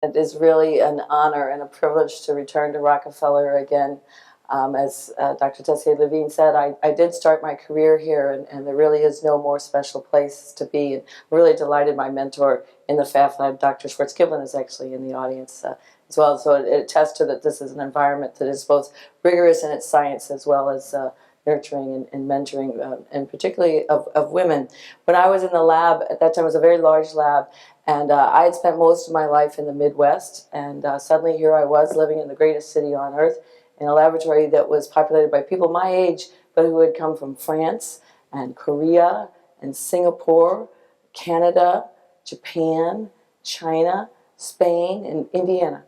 It is really an honor and a privilege to return to Rockefeller again. As Dr. Tessier-Lavigne said, I did start my career here, and there really is no more special place to be. And I'm really delighted my mentor in the FAF lab, Dr. Schwartz-Giblin, is actually in the audience as well. So it attests to that this is an environment that is both rigorous in its science as well as nurturing and mentoring, and particularly of women. When I was in the lab, at that time it was a very large lab, and I had spent most of my life in the Midwest, and suddenly here I was living in the greatest city on earth in a laboratory that was populated by people my age, but who had come from France and Korea and Singapore, Canada, Japan, China, Spain, and Indiana.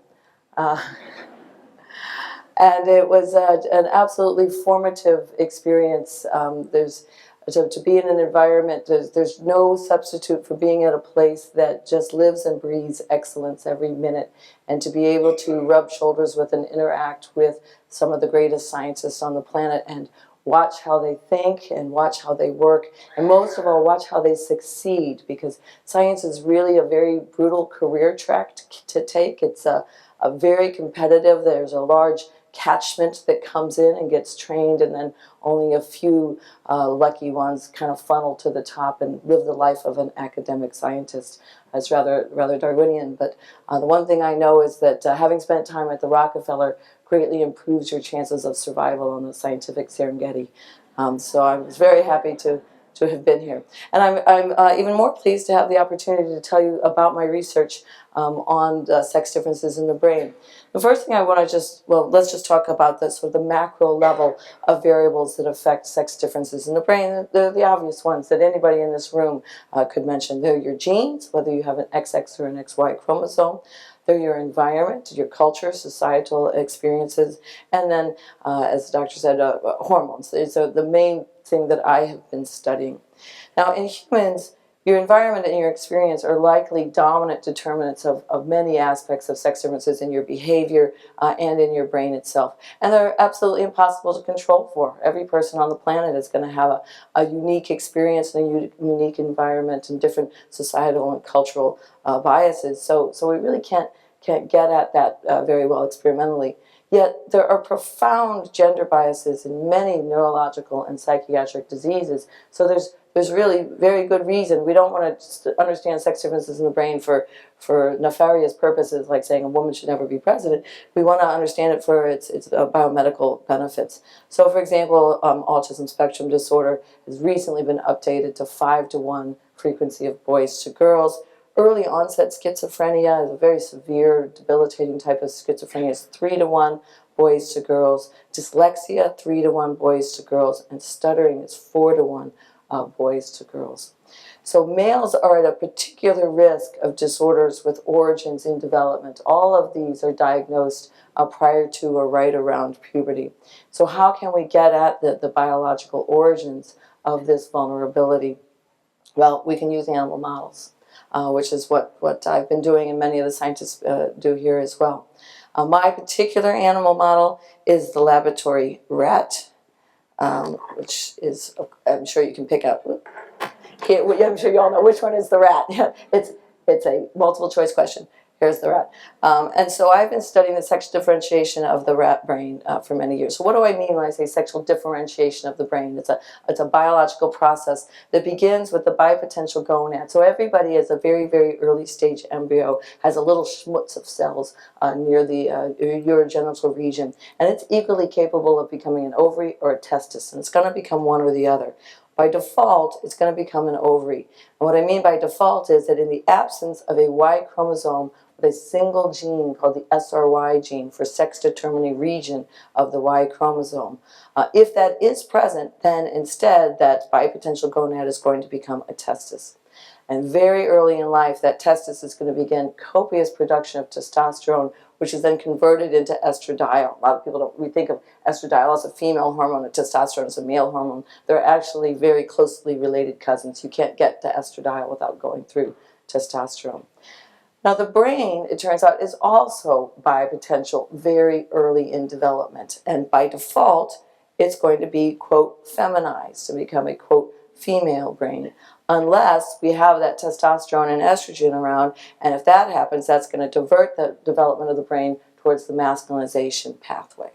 And it was an absolutely formative experience. To be in an environment, there's no substitute for being at a place that just lives and breathes excellence every minute, and to be able to rub shoulders with and interact with some of the greatest scientists on the planet and watch how they think and watch how they work, and most of all, watch how they succeed, because science is really a very brutal career track to take. It's a very competitive. There's a large catchment that comes in and gets trained, and then only a few lucky ones kind of funnel to the top and live the life of an academic scientist. It's rather Darwinian, but the one thing I know is that having spent time at the Rockefeller greatly improves your chances of survival on the scientific Serengeti. So I was very happy to have been here. And I'm even more pleased to have the opportunity to tell you about my research on sex differences in the brain. The first thing I want to let's just talk about the sort of the macro level of variables that affect sex differences in the brain. They're the obvious ones that anybody in this room could mention. They're your genes, whether you have an XX or an XY chromosome. They're your environment, your culture, societal experiences, and then, as the doctor said, hormones. These are the main thing that I have been studying. Now, in humans, your environment and your experience are likely dominant determinants of many aspects of sex differences in your behavior and in your brain itself. And they're absolutely impossible to control for. Every person on the planet is going to have a unique experience and a unique environment and different societal and cultural biases. So we really can't get at that very well experimentally. Yet there are profound gender biases in many neurological and psychiatric diseases. So there's really very good reason. We don't want to understand sex differences in the brain for nefarious purposes, like saying a woman should never be president. We want to understand it for its biomedical benefits. So, for example, autism spectrum disorder has recently been updated to 5-to-1 frequency of boys to girls. Early onset schizophrenia is a very severe, debilitating type of schizophrenia. It's 3-to-1 boys to girls. Dyslexia, 3-to-1 boys to girls. And stuttering is 4-to-1 boys to girls. So males are at a particular risk of disorders with origins in development. All of these are diagnosed prior to or right around puberty. So how can we get at the biological origins of this vulnerability? Well, we can use animal models. Which is what I've been doing and many of the scientists do here as well. My particular animal model is the laboratory rat, which is, I'm sure you can pick out, I'm sure you all know which one is the rat. It's a multiple choice question. Here's the rat. And so I've been studying the sexual differentiation of the rat brain for many years. So what do I mean when I say sexual differentiation of the brain? It's a biological process that begins with the bipotential gonad. So everybody is a very, very early stage embryo, has a little schmutz of cells near the urogenital region. And it's equally capable of becoming an ovary or a testis. And it's going to become one or the other. By default, it's going to become an ovary. And what I mean by default is that in the absence of a Y chromosome with a single gene called the SRY gene for sex-determining region of the Y chromosome, if that is present, then instead that bipotential gonad is going to become a testis. And very early in life, that testis is going to begin copious production of testosterone, which is then converted into estradiol. A lot of people we think of estradiol as a female hormone and testosterone as a male hormone. They're actually very closely related cousins. You can't get to estradiol without going through testosterone. Now the brain, it turns out, is also bipotential very early in development. And by default, it's going to be, quote, feminized, to become a, quote, female brain, unless we have that testosterone and estrogen around, and if that happens, that's going to divert the development of the brain towards the masculinization pathway.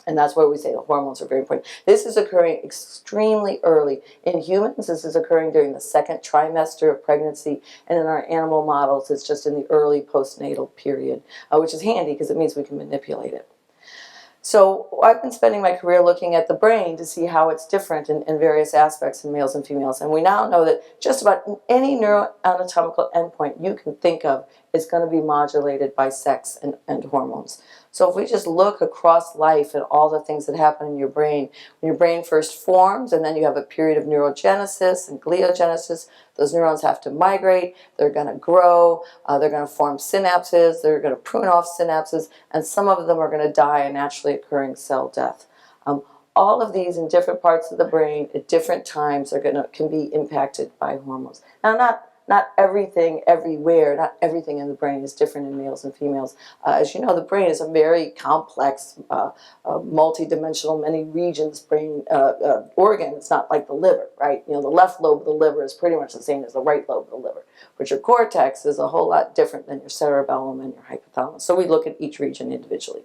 And that's where we say the hormones are very important. This is occurring extremely early. In humans, this is occurring during the second trimester of pregnancy, and in our animal models, it's just in the early postnatal period, which is handy because it means we can manipulate it. So I've been spending my career looking at the brain to see how it's different in various aspects in males and females. And we now know that just about any neuroanatomical endpoint you can think of is going to be modulated by sex and hormones. So if we just look across life at all the things that happen in your brain, when your brain first forms and then you have a period of neurogenesis and gliogenesis, those neurons have to migrate, they're going to grow, they're going to form synapses, they're going to prune off synapses, and some of them are going to die a naturally occurring cell death. All of these in different parts of the brain at different times can be impacted by hormones. Now, not everything everywhere, not everything in the brain is different in males and females. As you know, the brain is a very complex, multi-dimensional, many regions brain organ. It's not like the liver, right? You know, the left lobe of the liver is pretty much the same as the right lobe of the liver. But your cortex is a whole lot different than your cerebellum and your hypothalamus. So we look at each region individually.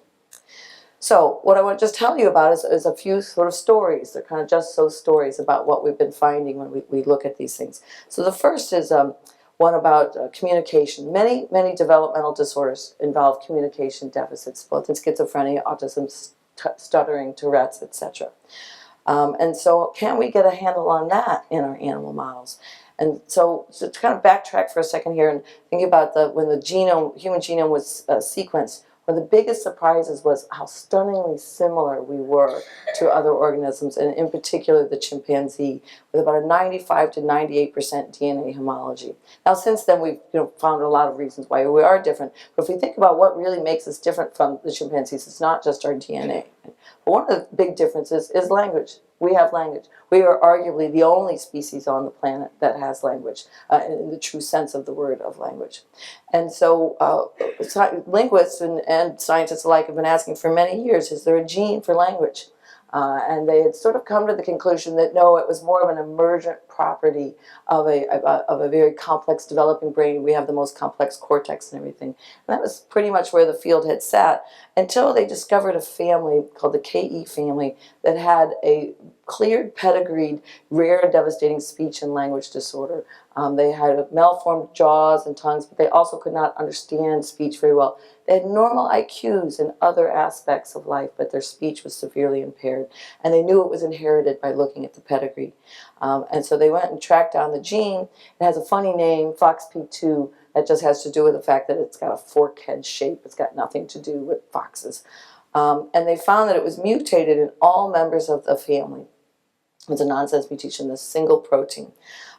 So what I want to just tell you about is a few sort of stories. They're kind of just so stories about what we've been finding when we look at these things. So the first is one about communication. Many developmental disorders involve communication deficits, both in schizophrenia, autism, stuttering, Tourette's, etc. And so can we get a handle on that in our animal models? And so to kind of backtrack for a second here and think about when the human genome was sequenced, one of the biggest surprises was how stunningly similar we were to other organisms, and in particular the chimpanzee, with about a 95 to 98% DNA homology. Now, since then, we've found a lot of reasons why we are different. But if we think about what really makes us different from the chimpanzees, it's not just our DNA. But one of the big differences is language. We have language. We are arguably the only species on the planet that has language, in the true sense of the word of language. And so linguists and scientists alike have been asking for many years, is there a gene for language? And they had sort of come to the conclusion that no, it was more of an emergent property of a very complex developing brain. We have the most complex cortex and everything. And that was pretty much where the field had sat until they discovered a family called the KE family that had a cleared, pedigreed, rare, devastating speech and language disorder. They had malformed jaws and tongues, but they also could not understand speech very well. They had normal IQs in other aspects of life, but their speech was severely impaired. And they knew it was inherited by looking at the pedigree. And so they went and tracked down the gene. It has a funny name, FOXP2. That just has to do with the fact that it's got a fork head shape. It's got nothing to do with foxes. And they found that it was mutated in all members of the family. It was a nonsense mutation, this single protein.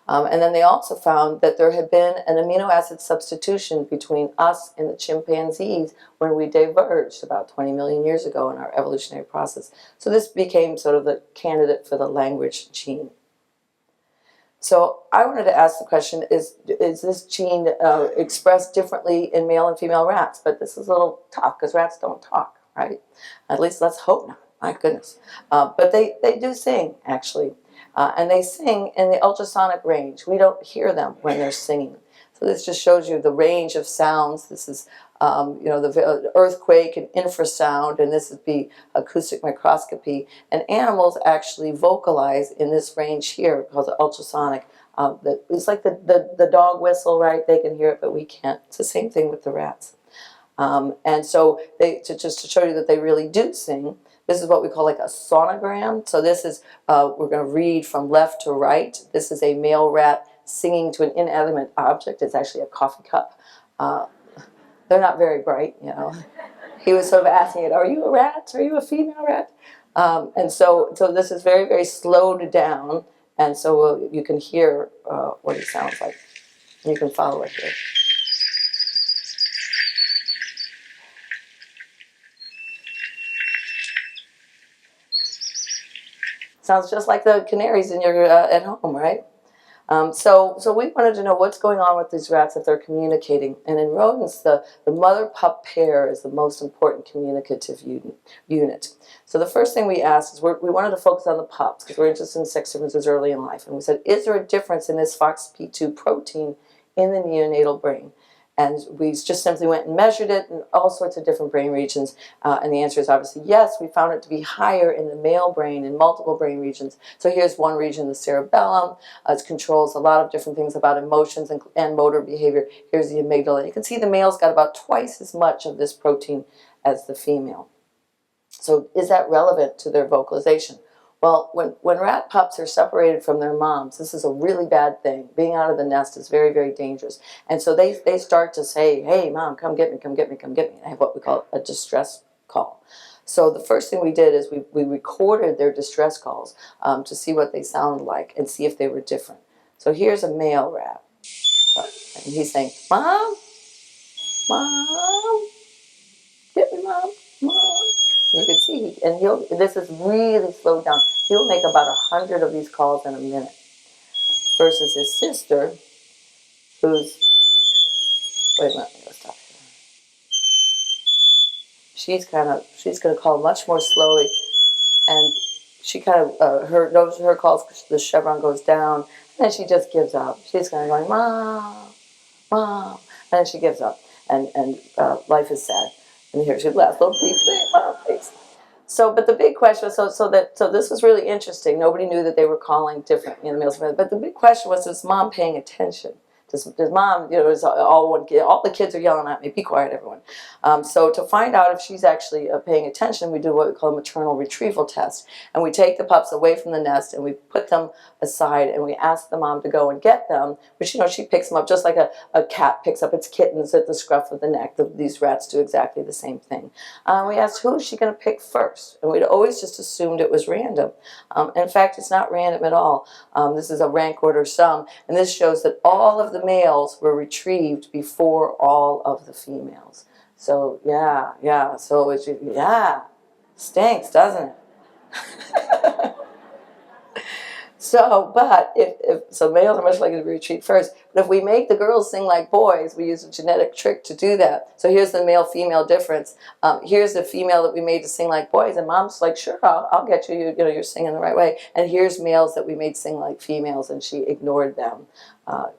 And then they also found that there had been an amino acid substitution between us and the chimpanzees when we diverged about 20 million years ago in our evolutionary process. So this became sort of the candidate for the language gene. So I wanted to ask the question, is this gene expressed differently in male and female rats? But this is a little tough because rats don't talk, right? At least let's hope not. My goodness. But they do sing, actually. And they sing in the ultrasonic range. We don't hear them when they're singing. So this just shows you the range of sounds. This is, the earthquake and infrasound, and this is the acoustic microscopy. And animals actually vocalize in this range here called the ultrasonic. It's like the dog whistle, right? They can hear it, but we can't. It's the same thing with the rats. And so just to show you that they really do sing, this is what we call like a sonogram. So this is, we're going to read from left to right. This is a male rat singing to an inanimate object. It's actually a coffee cup. They're not very bright, you know. He was sort of asking it, are you a rat? Are you a female rat? And so this is very, very slowed down. And so you can hear what it sounds like. And you can follow it here. Sounds just like the canaries in your at home, right? So we wanted to know what's going on with these rats if they're communicating. And in rodents, the mother-pup pair is the most important communicative unit. So the first thing we asked is we wanted to focus on the pups because we're interested in sex differences early in life. And we said, is there a difference in this FOXP2 protein in the neonatal brain? And we just simply went and measured it in all sorts of different brain regions. And the answer is obviously yes. We found it to be higher in the male brain in multiple brain regions. So here's one region, the cerebellum. It controls a lot of different things about emotions and motor behavior. Here's the amygdala. You can see the male's got about twice as much of this protein as the female. So is that relevant to their vocalization? Well, when rat pups are separated from their moms, this is a really bad thing. Being out of the nest is very, very dangerous. And so they start to say, hey, mom, come get me, come get me, come get me. I have what we call a distress call. So the first thing we did is we recorded their distress calls to see what they sound like and see if they were different. So here's a male rat. And he's saying, mom, mom, get me, mom, mom. You can see, and this is really slowed down. He'll make about 100 of these calls in a minute. Versus his sister, who's, wait a minute, I'm gonna stop here. She's going to call much more slowly, and she kind of, her calls, the chevron goes down, and then she just gives up. She's kind of going, mom, mom, and then she gives up, and life is sad. And here she laughs, oh, please, mom, please. So, but the big question was, so this was really interesting. Nobody knew that they were calling different in the males. But the big question was, is mom paying attention? Does mom, is all the kids are yelling at me, be quiet, everyone. So to find out if she's actually paying attention, we do what we call a maternal retrieval test. And we take the pups away from the nest and we put them aside and we ask the mom to go and get them. But she picks them up just like a cat picks up its kittens at the scruff of the neck. These rats do exactly the same thing. We asked, who is she going to pick first? And we'd always just assumed it was random. In fact, it's not random at all. This is a rank order sum. And this shows that all of the males were retrieved before all of the females. So yeah, so it's, yeah, stinks, doesn't it? So, but so males are much likely to be retrieved first. But if we make the girls sing like boys, we use a genetic trick to do that. So here's the male-female difference. Here's the female that we made to sing like boys, and mom's like, sure, I'll get you. You're singing the right way. And here's males that we made sing like females, and she ignored them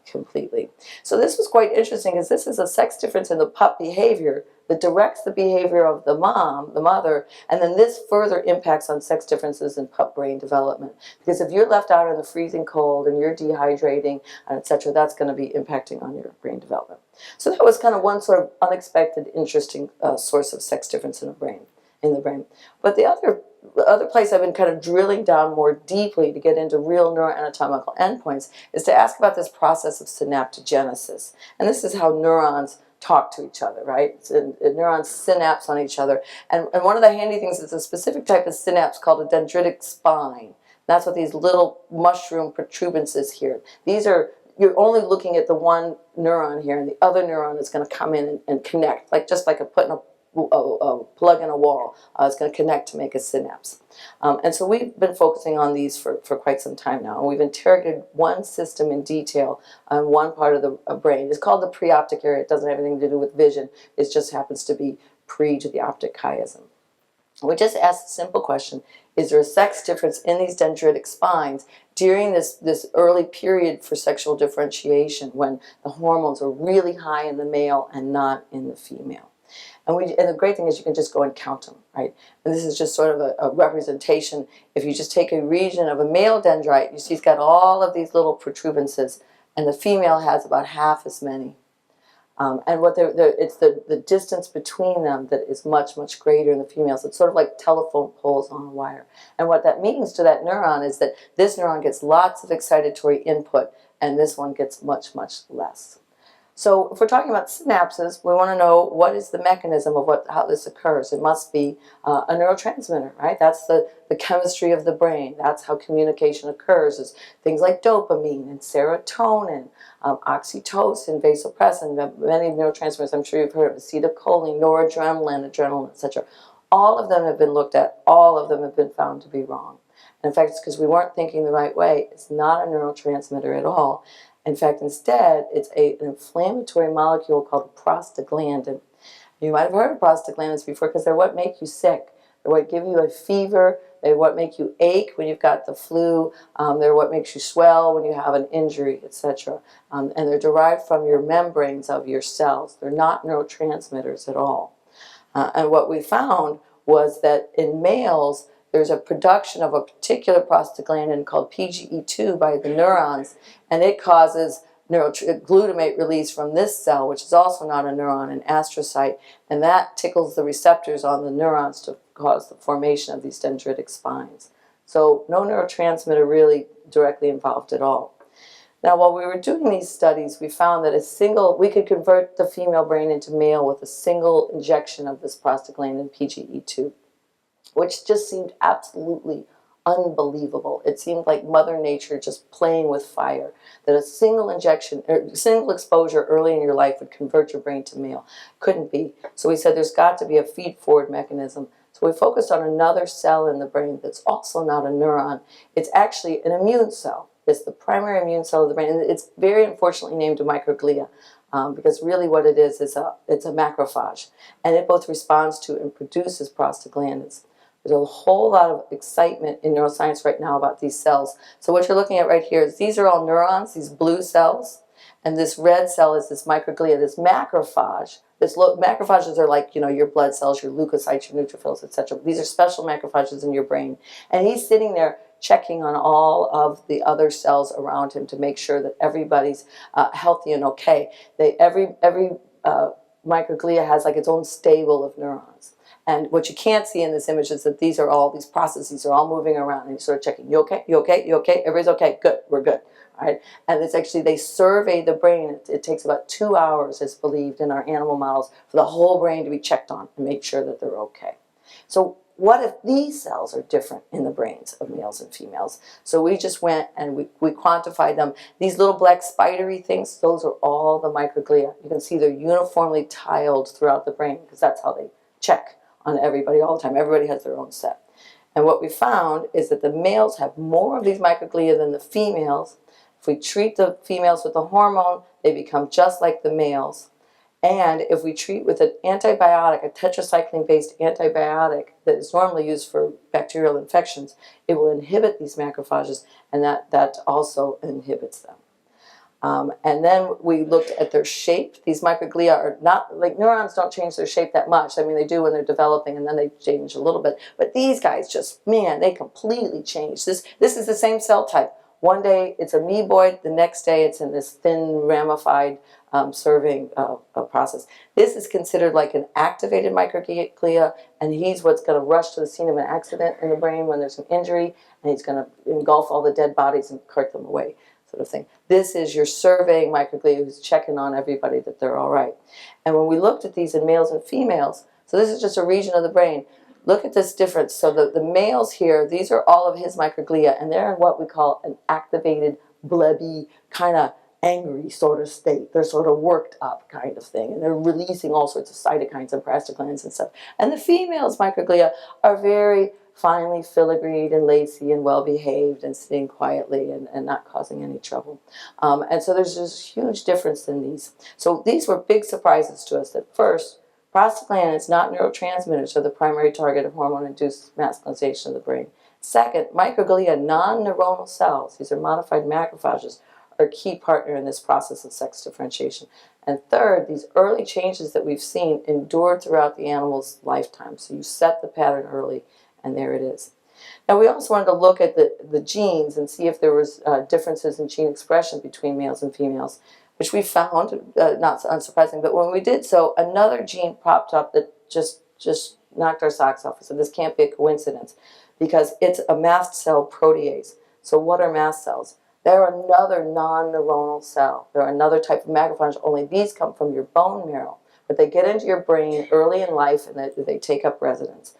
completely. So this was quite interesting, because this is a sex difference in the pup behavior that directs the behavior of the mom, the mother, and then this further impacts on sex differences in pup brain development. Because if you're left out in the freezing cold and you're dehydrating, etc., that's going to be impacting on your brain development. So that was kind of one sort of unexpected, interesting source of sex difference in the brain. But the other place I've been kind of drilling down more deeply to get into real neuroanatomical endpoints is to ask about this process of synaptogenesis. And this is how neurons talk to each other, right? Neurons synapse on each other. And one of the handy things is a specific type of synapse called a dendritic spine. That's what these little mushroom protuberances here. These are, you're only looking at the one neuron here, and the other neuron is going to come in and connect, just like putting a plug in a wall. It's going to connect to make a synapse. And so we've been focusing on these for quite some time now. And we've interrogated one system in detail on one part of the brain. It's called the preoptic area. It doesn't have anything to do with vision. It just happens to be pre to the optic chiasm. We just asked a simple question: is there a sex difference in these dendritic spines during this early period for sexual differentiation, when the hormones are really high in the male and not in the female? And the great thing is you can just go and count them, right? And this is just sort of a representation. If you just take a region of a male dendrite, you see it's got all of these little protuberances, and the female has about half as many. And it's the distance between them that is much, much greater in the females. It's sort of like telephone poles on a wire. And what that means to that neuron is that this neuron gets lots of excitatory input, and this one gets much, much less. So if we're talking about synapses, we want to know what is the mechanism of how this occurs. It must be a neurotransmitter, right? That's the chemistry of the brain. That's how communication occurs. Is things like dopamine and serotonin, oxytocin, vasopressin, many neurotransmitters I'm sure you've heard of, acetylcholine, noradrenaline, adrenaline, etc. All of them have been looked at. All of them have been found to be wrong. And in fact, it's because we weren't thinking the right way. It's not a neurotransmitter at all. In fact, instead, it's an inflammatory molecule called prostaglandin. You might have heard of prostaglandins before because they're what make you sick. They're what give you a fever. They're what make you ache when you've got the flu. They're what makes you swell when you have an injury, etc. And they're derived from your membranes of your cells. They're not neurotransmitters at all. And what we found was that in males, there's a production of a particular prostaglandin called PGE2 by the neurons, and it causes glutamate release from this cell, which is also not a neuron, an astrocyte, and that tickles the receptors on the neurons to cause the formation of these dendritic spines. So no neurotransmitter really directly involved at all. Now, while we were doing these studies, we found that we could convert the female brain into male with a single injection of this prostaglandin PGE2, which just seemed absolutely unbelievable. It seemed like Mother Nature just playing with fire, that a single injection, or single exposure early in your life would convert your brain to male. Couldn't be. So we said there's got to be a feed-forward mechanism. So we focused on another cell in the brain that's also not a neuron. It's actually an immune cell. It's the primary immune cell of the brain, and it's very unfortunately named a microglia, because really what it is it's a macrophage, and it both responds to and produces prostaglandins. There's a whole lot of excitement in neuroscience right now about these cells. So what you're looking at right here is these are all neurons, these blue cells, and this red cell is this microglia, this macrophage. Macrophages are like, your blood cells, your leukocytes, your neutrophils, etc. These are special macrophages in your brain, and he's sitting there checking on all of the other cells around him to make sure that everybody's healthy and okay. Every microglia has like its own stable of neurons. And what you can't see in this image is that these processes are all moving around, and you're sort of checking, you okay, you okay, you okay, everybody's okay, good, we're good. All right? And it's actually, they survey the brain. It takes about 2 hours, it's believed in our animal models, for the whole brain to be checked on and make sure that they're okay. So what if these cells are different in the brains of males and females? So we just went and we quantified them. These little black spidery things, those are all the microglia. You can see they're uniformly tiled throughout the brain because that's how they check on everybody all the time. Everybody has their own set. And what we found is that the males have more of these microglia than the females. If we treat the females with a hormone, they become just like the males. And if we treat with an antibiotic, a tetracycline-based antibiotic that is normally used for bacterial infections, it will inhibit these macrophages, and that also inhibits them. And then we looked at their shape. These microglia are not, like neurons don't change their shape that much. I mean, they do when they're developing, and then they change a little bit. But these guys just, man, they completely change. This is the same cell type. One day it's amoeboid, the next day it's in this thin, ramified serving process. This is considered like an activated microglia, and he's what's going to rush to the scene of an accident in the brain when there's an injury, and he's going to engulf all the dead bodies and cart them away, sort of thing. This is your surveying microglia who's checking on everybody that they're all right. And when we looked at these in males and females, so this is just a region of the brain, look at this difference. So the males here, these are all of his microglia, and they're in what we call an activated, blebby, kind of angry sort of state. They're sort of worked up kind of thing, and they're releasing all sorts of cytokines and prostaglandins and stuff. And the females' microglia are very finely filigreed and lacy and well-behaved and sitting quietly and not causing any trouble. And so there's this huge difference in these. So these were big surprises to us that first, prostaglandins, not neurotransmitters, are the primary target of hormone-induced masculinization of the brain. Second, microglia, non-neuronal cells, these are modified macrophages, are a key partner in this process of sex differentiation. And third, these early changes that we've seen endured throughout the animal's lifetime. So you set the pattern early, and there it is. Now we also wanted to look at the genes and see if there was differences in gene expression between males and females, which we found, not unsurprising, but when we did so, another gene popped up that just knocked our socks off. So this can't be a coincidence, because it's a mast cell protease. So what are mast cells? They're another non-neuronal cell. They're another type of macrophage, only these come from your bone marrow. But they get into your brain early in life, and they take up residence.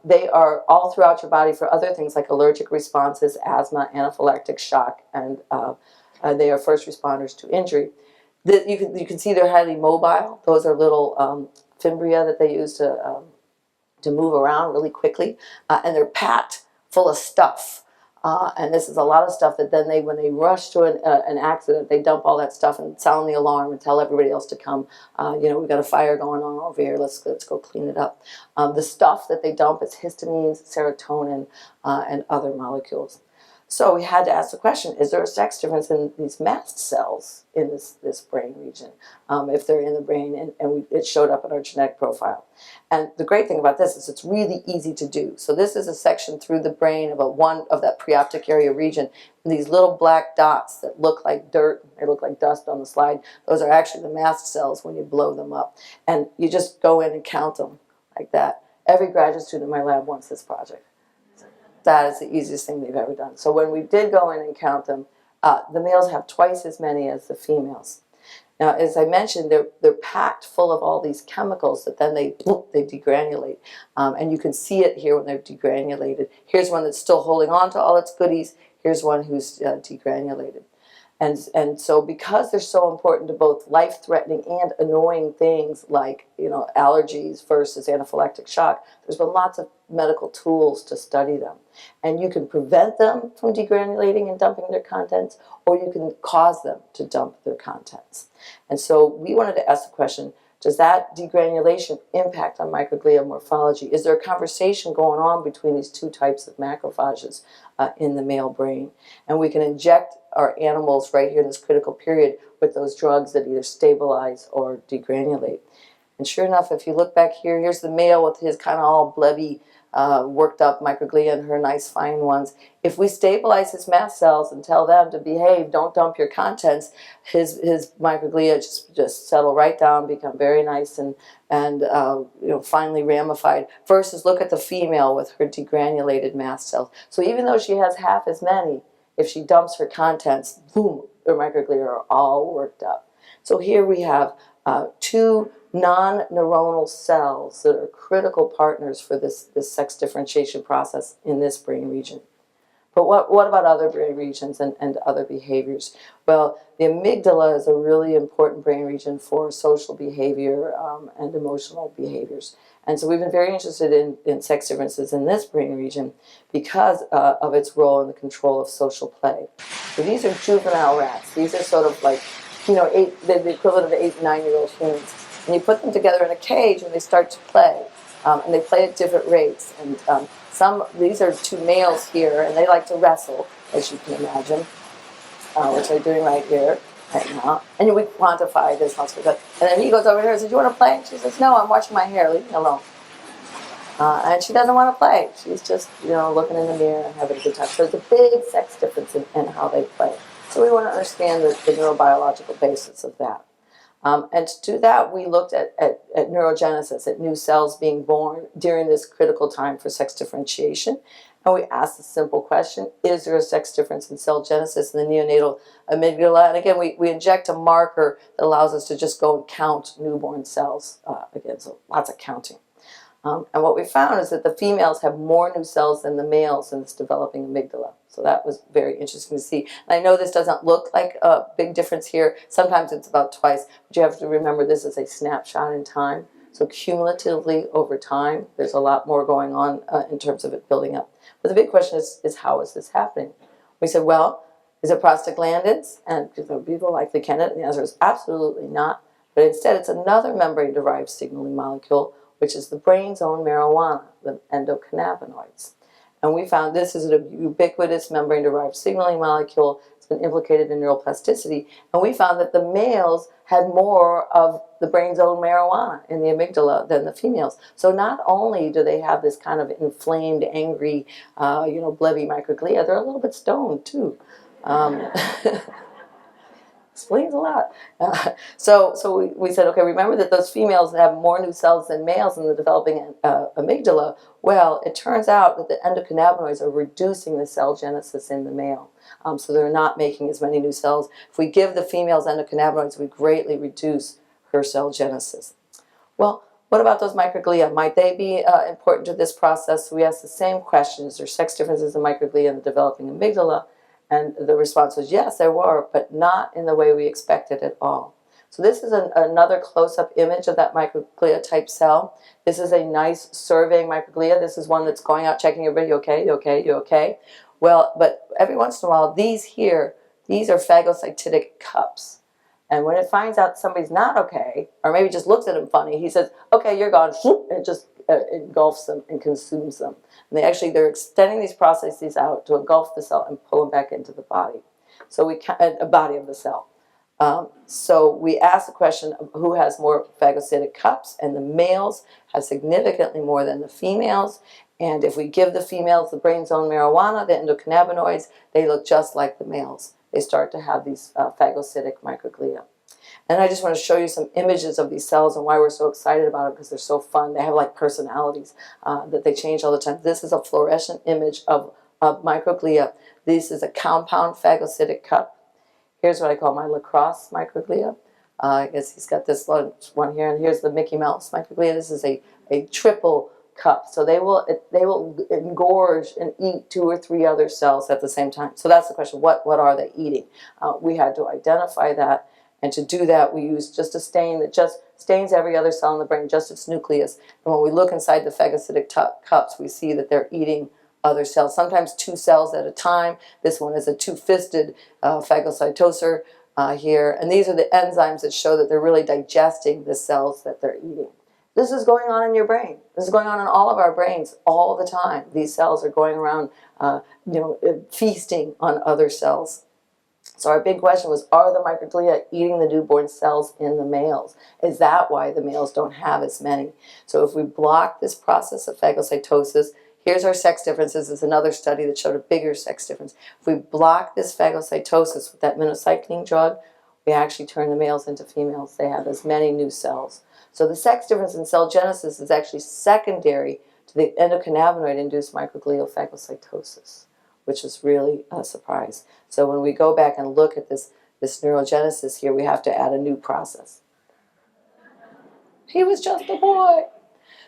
They are all throughout your body for other things like allergic responses, asthma, anaphylactic shock, and they are first responders to injury. You can see they're highly mobile. Those are little fimbria that they use to move around really quickly, and they're packed full of stuff. And this is a lot of stuff that then when they rush to an accident, they dump all that stuff and sound the alarm and tell everybody else to come. We've got a fire going on over here. Let's go clean it up. The stuff that they dump is histamines, serotonin, and other molecules. So we had to ask the question, is there a sex difference in these mast cells in this brain region, if they're in the brain, and it showed up in our genetic profile. And the great thing about this is it's really easy to do. So this is a section through the brain of that preoptic area region. And these little black dots that look like dirt, they look like dust on the slide, those are actually the mast cells when you blow them up. And you just go in and count them like that. Every graduate student in my lab wants this project. That is the easiest thing they've ever done. So when we did go in and count them, the males have twice as many as the females. Now, as I mentioned, they're packed full of all these chemicals that then they degranulate. And you can see it here when they're degranulated. Here's one that's still holding on to all its goodies. Here's one who's degranulated. And so because they're so important to both life-threatening and annoying things like, allergies versus anaphylactic shock, there's been lots of medical tools to study them. And you can prevent them from degranulating and dumping their contents, or you can cause them to dump their contents. And so we wanted to ask the question, does that degranulation impact on microglial morphology? Is there a conversation going on between these two types of macrophages in the male brain? And we can inject our animals right here in this critical period with those drugs that either stabilize or degranulate. And sure enough, if you look back here, here's the male with his kind of all blebby, worked up microglia and her nice fine ones. If we stabilize his mast cells and tell them to behave, don't dump your contents, his microglia just settle right down, become very nice and finely ramified. Versus look at the female with her degranulated mast cells. So even though she has half as many, if she dumps her contents, boom, her microglia are all worked up. So here we have two non-neuronal cells that are critical partners for this sex differentiation process in this brain region. But what about other brain regions and other behaviors? Well, the amygdala is a really important brain region for social behavior and emotional behaviors. And so we've been very interested in sex differences in this brain region because of its role in the control of social play. So these are juvenile rats. These are sort of like, the equivalent of 8 and 9-year-old humans. And you put them together in a cage and they start to play. And they play at different rates. And these are two males here, and they like to wrestle, as you can imagine, which they're doing right here, right now. And we quantify this. And then he goes over here and says, "You want to play?" And she says, "No, I'm washing my hair. Leave me alone." And she doesn't want to play. She's just, looking in the mirror and having a good time. So there's a big sex difference in how they play. So we want to understand the neurobiological basis of that. And to do that, we looked at neurogenesis, at new cells being born during this critical time for sex differentiation. And we asked the simple question, is there a sex difference in cell genesis in the neonatal amygdala? And again, we inject a marker that allows us to just go and count newborn cells again, so lots of counting. And what we found is that the females have more new cells than the males in this developing amygdala. So that was very interesting to see. And I know this doesn't look like a big difference here. Sometimes it's about twice. But you have to remember this is a snapshot in time. So cumulatively over time, there's a lot more going on in terms of it building up. But the big question is how is this happening? We said, well, is it prostaglandins? And it would be the likely candidate. And the answer is absolutely not. But instead, it's another membrane-derived signaling molecule, which is the brain's own marijuana, the endocannabinoids. And we found this is a ubiquitous membrane-derived signaling molecule. It's been implicated in neuroplasticity. And we found that the males had more of the brain's own marijuana in the amygdala than the females. So not only do they have this kind of inflamed, angry, blebby microglia, they're a little bit stoned too. Explains a lot. So we said, okay, remember that those females have more new cells than males in the developing amygdala. Well, it turns out that the endocannabinoids are reducing the cell genesis in the male. So they're not making as many new cells. If we give the females endocannabinoids, we greatly reduce her cell genesis. Well, what about those microglia? Might they be important to this process? So we asked the same questions. Is there sex differences in microglia in the developing amygdala? And the response was yes, there were, but not in the way we expected at all. So this is another close-up image of that microglia type cell. This is a nice surveying microglia. This is one that's going out checking everybody, you okay, you okay, you okay? Well, but every once in a while, these are phagocytic cups. And when it finds out somebody's not okay, or maybe just looks at them funny, he says, okay, you're gone, and it just engulfs them and consumes them. And they're extending these processes out to engulf the cell and pull them back into the body. So a body of the cell. So we ask the question of who has more phagocytic cups, and the males have significantly more than the females. And if we give the females the brain's own marijuana, the endocannabinoids, they look just like the males. They start to have these phagocytic microglia. And I just want to show you some images of these cells and why we're so excited about them, because they're so fun. They have like personalities that they change all the time. This is a fluorescent image of microglia. This is a compound phagocytic cup. Here's what I call my lacrosse microglia. I guess he's got this one here, and here's the Mickey Mouse microglia. This is a triple cup. So they will engorge and eat 2 or 3 other cells at the same time. So that's the question, what are they eating? We had to identify that, and to do that we used just a stain that just stains every other cell in the brain, just its nucleus. And when we look inside the phagocytic cups, we see that they're eating other cells, sometimes 2 cells at a time. This one is a 2-fisted phagocytoser here. And these are the enzymes that show that they're really digesting the cells that they're eating. This is going on in your brain. This is going on in all of our brains all the time. These cells are going around feasting on other cells. So our big question was, are the microglia eating the newborn cells in the males? Is that why the males don't have as many? So if we block this process of phagocytosis, here's our sex differences. This is another study that showed a bigger sex difference. If we block this phagocytosis with that minocycline drug, we actually turn the males into females. They have as many new cells. So the sex difference in cell genesis is actually secondary to the endocannabinoid-induced microglial phagocytosis, which is really a surprise. So when we go back and look at this neurogenesis here, we have to add a new process. He was just a boy.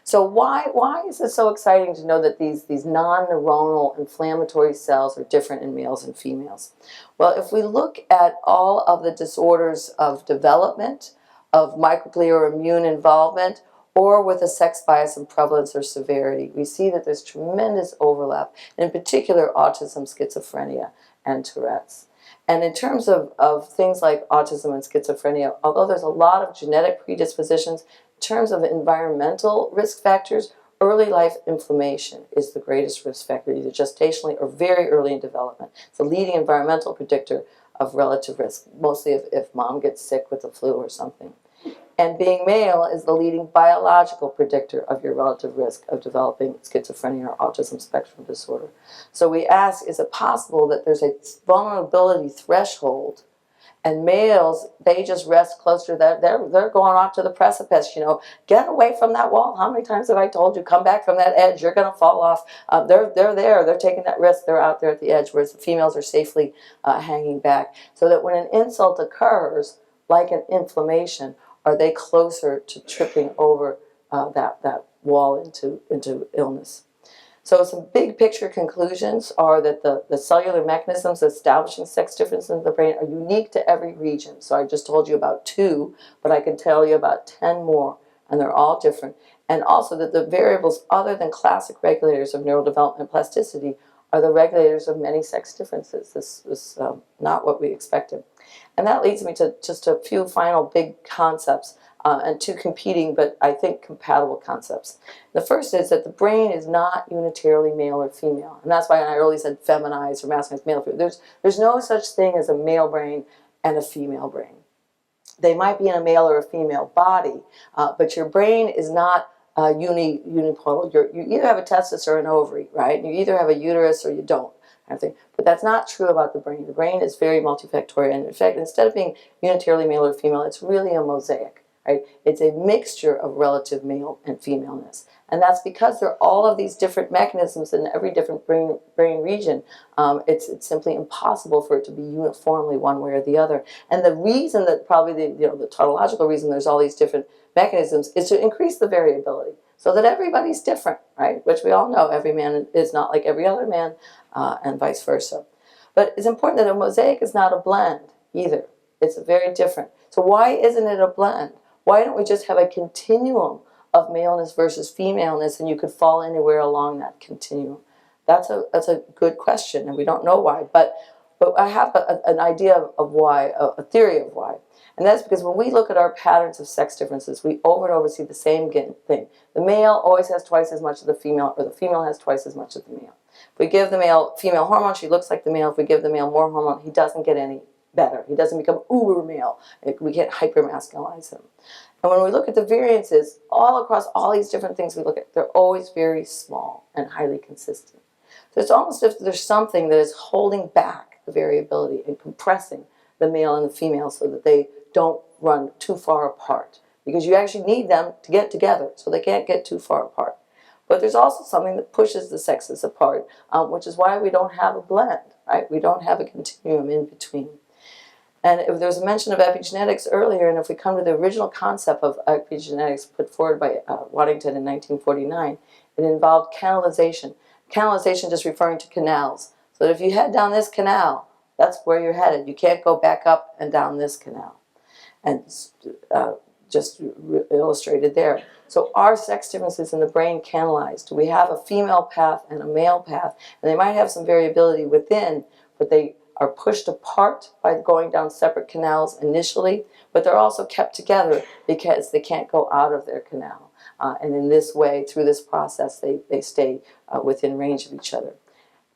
So why is it so exciting to know that these non-neuronal inflammatory cells are different in males and females? Well, if we look at all of the disorders of development, of microglia or immune involvement, or with a sex bias in prevalence or severity, we see that there's tremendous overlap, in particular autism, schizophrenia, and Tourette's. And in terms of things like autism and schizophrenia, although there's a lot of genetic predispositions, in terms of environmental risk factors, early life inflammation is the greatest risk factor, either gestationally or very early in development. It's a leading environmental predictor of relative risk, mostly if mom gets sick with the flu or something. And being male is the leading biological predictor of your relative risk of developing schizophrenia or autism spectrum disorder. So we ask, is it possible that there's a vulnerability threshold, and males, they just rest closer to that, they're going off to the precipice, get away from that wall. How many times have I told you, come back from that edge, you're going to fall off. They're there, they're taking that risk, they're out there at the edge, whereas the females are safely hanging back. So that when an insult occurs, like an inflammation, are they closer to tripping over that wall into illness? So some big picture conclusions are that the cellular mechanisms establishing sex differences in the brain are unique to every region. So I just told you about 2, but I can tell you about 10 more, and they're all different. And also that the variables other than classic regulators of neurodevelopment and plasticity are the regulators of many sex differences. This is not what we expected. And that leads me to just a few final big concepts, and 2 competing, but I think compatible concepts. The first is that the brain is not unitarily male or female. And that's why I earlier said feminized or masculinized, male or female. There's no such thing as a male brain and a female brain. They might be in a male or a female body, but your brain is not unipolar. You either have a testis or an ovary, right? You either have a uterus or you don't. But that's not true about the brain. The brain is very multifactorial. And in fact, instead of being unitarily male or female, it's really a mosaic. Right? It's a mixture of relative male and femaleness. And that's because there are all of these different mechanisms in every different brain region. It's simply impossible for it to be uniformly one way or the other. And the reason that probably the tautological reason there's all these different mechanisms is to increase the variability so that everybody's different, right? Which we all know every man is not like every other man, and vice versa. But it's important that a mosaic is not a blend either. It's very different. So why isn't it a blend? Why don't we just have a continuum of maleness versus femaleness, and you could fall anywhere along that continuum? That's a good question, and we don't know why. But I have an idea of why, a theory of why. And that's because when we look at our patterns of sex differences, we over and over see the same thing. The male always has twice as much as the female, or the female has twice as much as the male. If we give the male female hormone, she looks like the male. If we give the male more hormone, he doesn't get any better. He doesn't become uber male. We can't hypermasculinize him. And when we look at the variances, all across all these different things we look at, they're always very small and highly consistent. So it's almost as if there's something that is holding back the variability and compressing the male and the female so that they don't run too far apart. Because you actually need them to get together, so they can't get too far apart. But there's also something that pushes the sexes apart, which is why we don't have a blend, right? We don't have a continuum in between. And if there was a mention of epigenetics earlier, and if we come to the original concept of epigenetics put forward by Waddington in 1949, it involved canalization. Canalization just referring to canals. So that if you head down this canal, that's where you're headed. You can't go back up and down this canal. And just illustrated there. So are sex differences in the brain canalized? Do we have a female path and a male path? And they might have some variability within, but they are pushed apart by going down separate canals initially, but they're also kept together because they can't go out of their canal. And in this way, through this process, they stay within range of each other.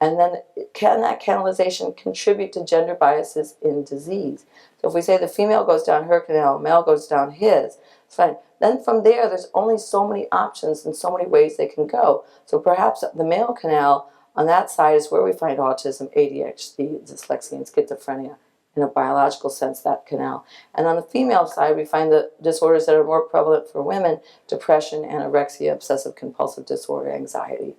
And then can that canalization contribute to gender biases in disease? So if we say the female goes down her canal, male goes down his, it's fine. Then from there, there's only so many options and so many ways they can go. So perhaps the male canal on that side is where we find autism, ADHD, dyslexia, and schizophrenia in a biological sense, that canal. And on the female side, we find the disorders that are more prevalent for women, depression, anorexia, obsessive-compulsive disorder, anxiety,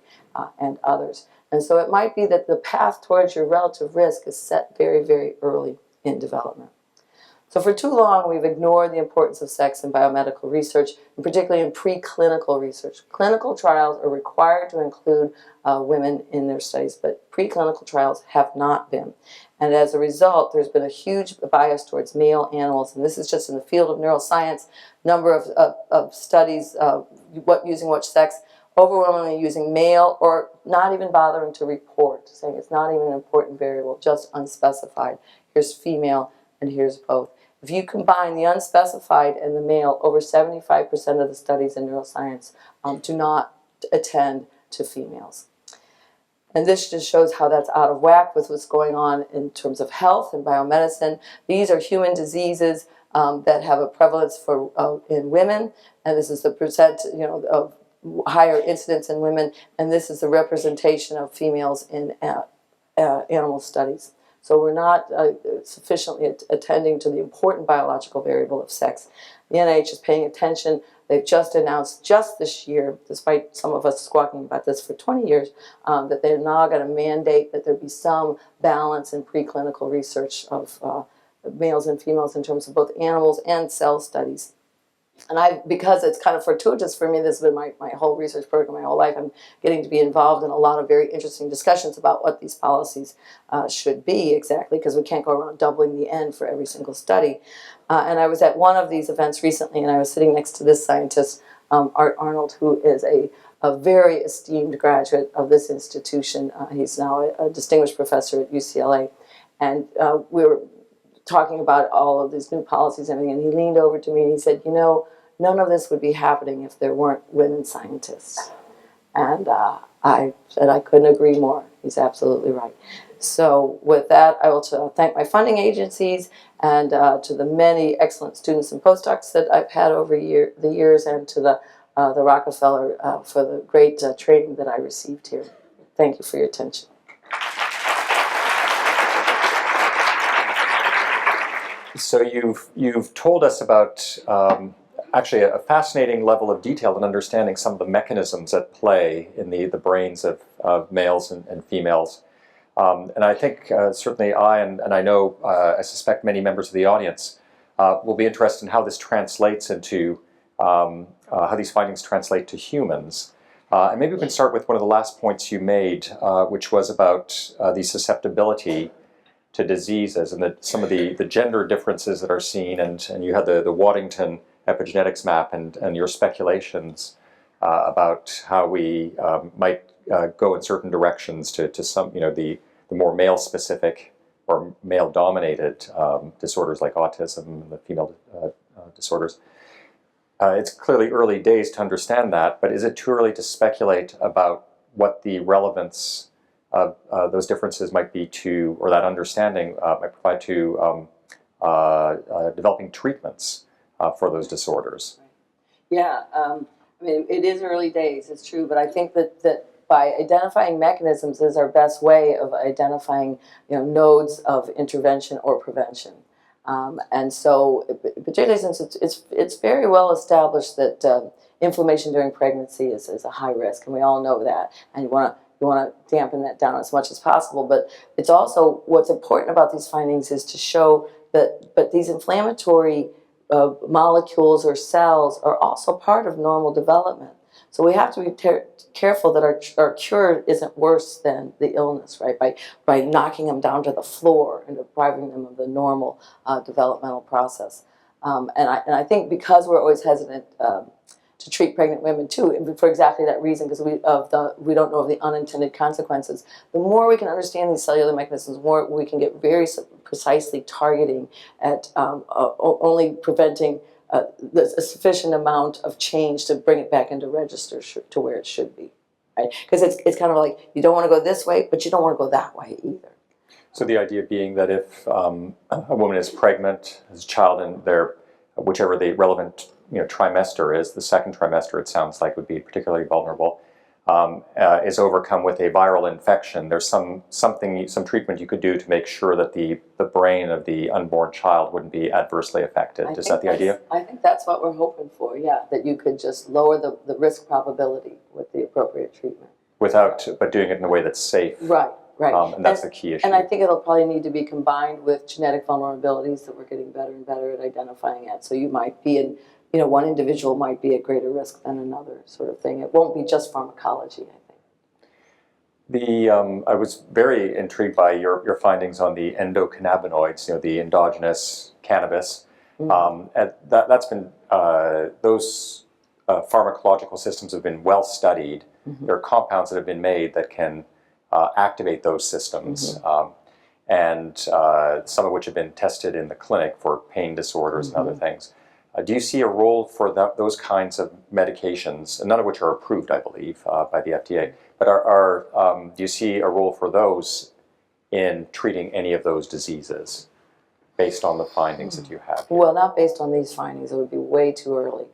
and others. And so it might be that the path towards your relative risk is set very, very early in development. So for too long, we've ignored the importance of sex in biomedical research, and particularly in preclinical research. Clinical trials are required to include women in their studies, but preclinical trials have not been. And as a result, there's been a huge bias towards male animals, and this is just in the field of neuroscience, number of studies using which sex, overwhelmingly using male, or not even bothering to report, saying it's not even an important variable, just unspecified. Here's female, and here's both. If you combine the unspecified and the male, over 75% of the studies in neuroscience do not attend to females. And this just shows how that's out of whack with what's going on in terms of health and biomedicine. These are human diseases that have a prevalence in women, and this is the percent, of higher incidence in women, and this is the representation of females in animal studies. So we're not sufficiently attending to the important biological variable of sex. The NIH is paying attention. They've just announced just this year, despite some of us squawking about this for 20 years, that they're now going to mandate that there be some balance in preclinical research of males and females in terms of both animals and cell studies. And because it's kind of fortuitous for me, this has been my whole research program, my whole life, I'm getting to be involved in a lot of very interesting discussions about what these policies should be exactly, because we can't go around doubling the N for every single study. And I was at one of these events recently, and I was sitting next to this scientist, Art Arnold, who is a very esteemed graduate of this institution. He's now a distinguished professor at UCLA. And we were talking about all of these new policies and everything, and he leaned over to me and he said, none of this would be happening if there weren't women scientists. And I said I couldn't agree more. He's absolutely right. So with that, I will thank my funding agencies and to the many excellent students and postdocs that I've had over the years, and to the Rockefeller for the great training that I received here. Thank you for your attention. So you've told us about actually a fascinating level of detail in understanding some of the mechanisms at play in the brains of males and females. And I think certainly and I know, I suspect many members of the audience will be interested in how this translates into, how these findings translate to humans. And maybe we can start with one of the last points you made, which was about the susceptibility to diseases and some of the gender differences that are seen, and you had the Waddington epigenetics map and your speculations about how we might go in certain directions to some, the more male-specific or male-dominated disorders like autism and the female disorders. It's clearly early days to understand that, but is it too early to speculate about what the relevance of those differences might be to, or that understanding might provide to developing treatments for those disorders? Yeah, I mean, it is early days, it's true, but I think that by identifying mechanisms is our best way of identifying, nodes of intervention or prevention. And so, particularly since it's very well established that inflammation during pregnancy is a high risk, and we all know that, and you want to dampen that down as much as possible. But it's also, what's important about these findings is to show that these inflammatory molecules or cells are also part of normal development. So we have to be careful that our cure isn't worse than the illness, right? By knocking them down to the floor and depriving them of the normal developmental process. And I think because we're always hesitant to treat pregnant women too, for exactly that reason, because we don't know of the unintended consequences. The more we can understand these cellular mechanisms, the more we can get very precisely targeting at only preventing a sufficient amount of change to bring it back into register to where it should be, right? Because it's kind of like, you don't want to go this way, but you don't want to go that way either. So the idea being that if a woman is pregnant, has a child, and their whichever the relevant trimester is, the second trimester, it sounds like, would be particularly vulnerable, is overcome with a viral infection, there's some treatment you could do to make sure that the brain of the unborn child wouldn't be adversely affected. Is that the idea? I think that's what we're hoping for, yeah, that you could just lower the risk probability with the appropriate treatment. But doing it in a way that's safe. Right. And that's the key issue. And I think it'll probably need to be combined with genetic vulnerabilities that we're getting better and better at identifying at. So you might be in, one individual might be at greater risk than another, sort of thing. It won't be just pharmacology, I think. I was very intrigued by your findings on the endocannabinoids, the endogenous cannabis. And that's been, those pharmacological systems have been well studied. There are compounds that have been made that can activate those systems, and some of which have been tested in the clinic for pain disorders and other things. Do you see a role for those kinds of medications, none of which are approved, I believe, by the FDA, but do you see a role for those in treating any of those diseases based on the findings that you have here? Well, not based on these findings. It would be way too early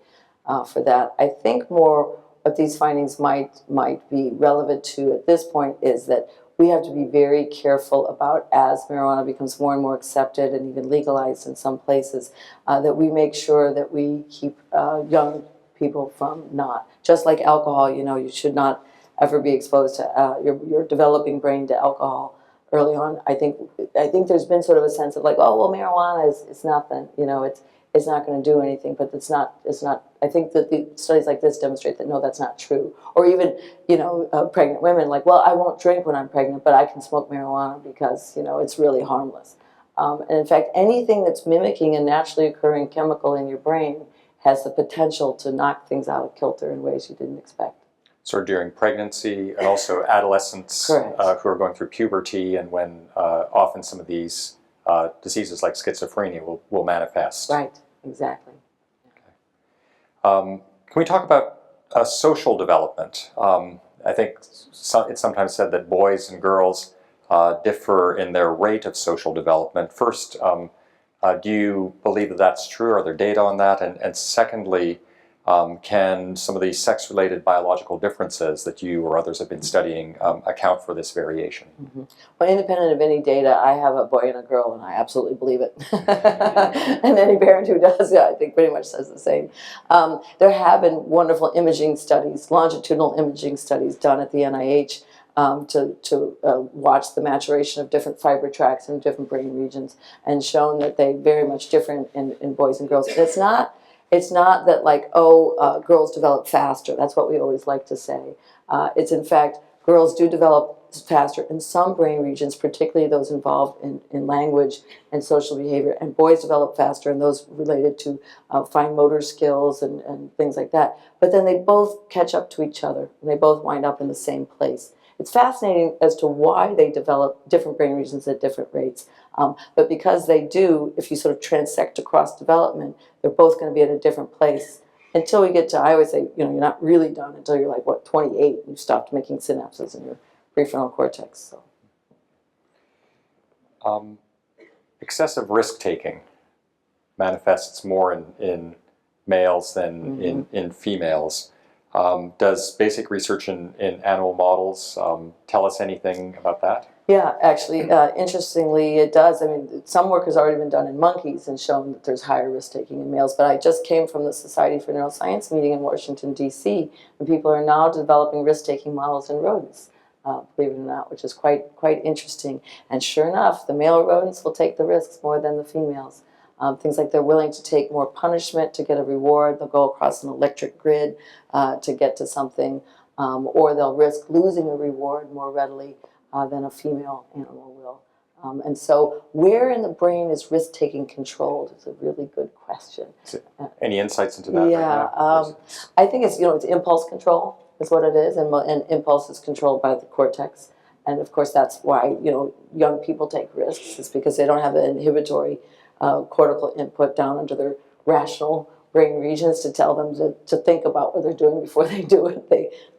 for that. I think more what these findings might be relevant to at this point is that we have to be very careful about, as marijuana becomes more and more accepted and even legalized in some places, that we make sure that we keep young people from not. Just like alcohol, you should not ever be exposed to your developing brain to alcohol early on. I think there's been sort of a sense of like, oh, well, marijuana is nothing, it's not going to do anything, but it's not. I think that the studies like this demonstrate that no, that's not true. Or even, pregnant women, like, well, I won't drink when I'm pregnant, but I can smoke marijuana because, it's really harmless. And in fact, anything that's mimicking a naturally occurring chemical in your brain has the potential to knock things out of kilter in ways you didn't expect. So during pregnancy and also adolescents who are going through puberty, and when often some of these diseases like schizophrenia will manifest. Right, exactly. Can we talk about social development? I think it's sometimes said that boys and girls differ in their rate of social development. First, do you believe that that's true? Are there data on that? And secondly, can some of these sex-related biological differences that you or others have been studying account for this variation? Well, independent of any data, I have a boy and a girl, and I absolutely believe it. And any parent who does, I think pretty much says the same. There have been wonderful imaging studies, longitudinal imaging studies done at the NIH to watch the maturation of different fiber tracts in different brain regions, and shown that they very much differ in boys and girls. And it's not that like, girls develop faster. That's what we always like to say. It's in fact, girls do develop faster in some brain regions, particularly those involved in language and social behavior, and boys develop faster in those related to fine motor skills and things like that. But then they both catch up to each other, and they both wind up in the same place. It's fascinating as to why they develop different brain regions at different rates. But because they do, if you sort of transect across development, they're both going to be at a different place until we get to, I always say, you're not really done until you're like, 28, and you've stopped making synapses in your prefrontal cortex. So. Excessive risk-taking manifests more in males than in females. Does basic research in animal models tell us anything about that? Yeah, actually, interestingly, it does. I mean, some work has already been done in monkeys and shown that there's higher risk-taking in males, but I just came from the Society for Neuroscience meeting in Washington, D.C., and people are now developing risk-taking models in rodents, believe it or not, which is quite interesting. And sure enough, the male rodents will take the risks more than the females. Things like they're willing to take more punishment to get a reward. They'll go across an electric grid to get to something, or they'll risk losing a reward more readily than a female animal will. And so where in the brain is risk-taking controlled is a really good question. Any insights into that? Yeah, right now? I think it's impulse control is what it is, and impulse is controlled by the cortex. And of course that's why young people take risks, is because they don't have the inhibitory cortical input down into their rational brain regions to tell them to think about what they're doing before they do it.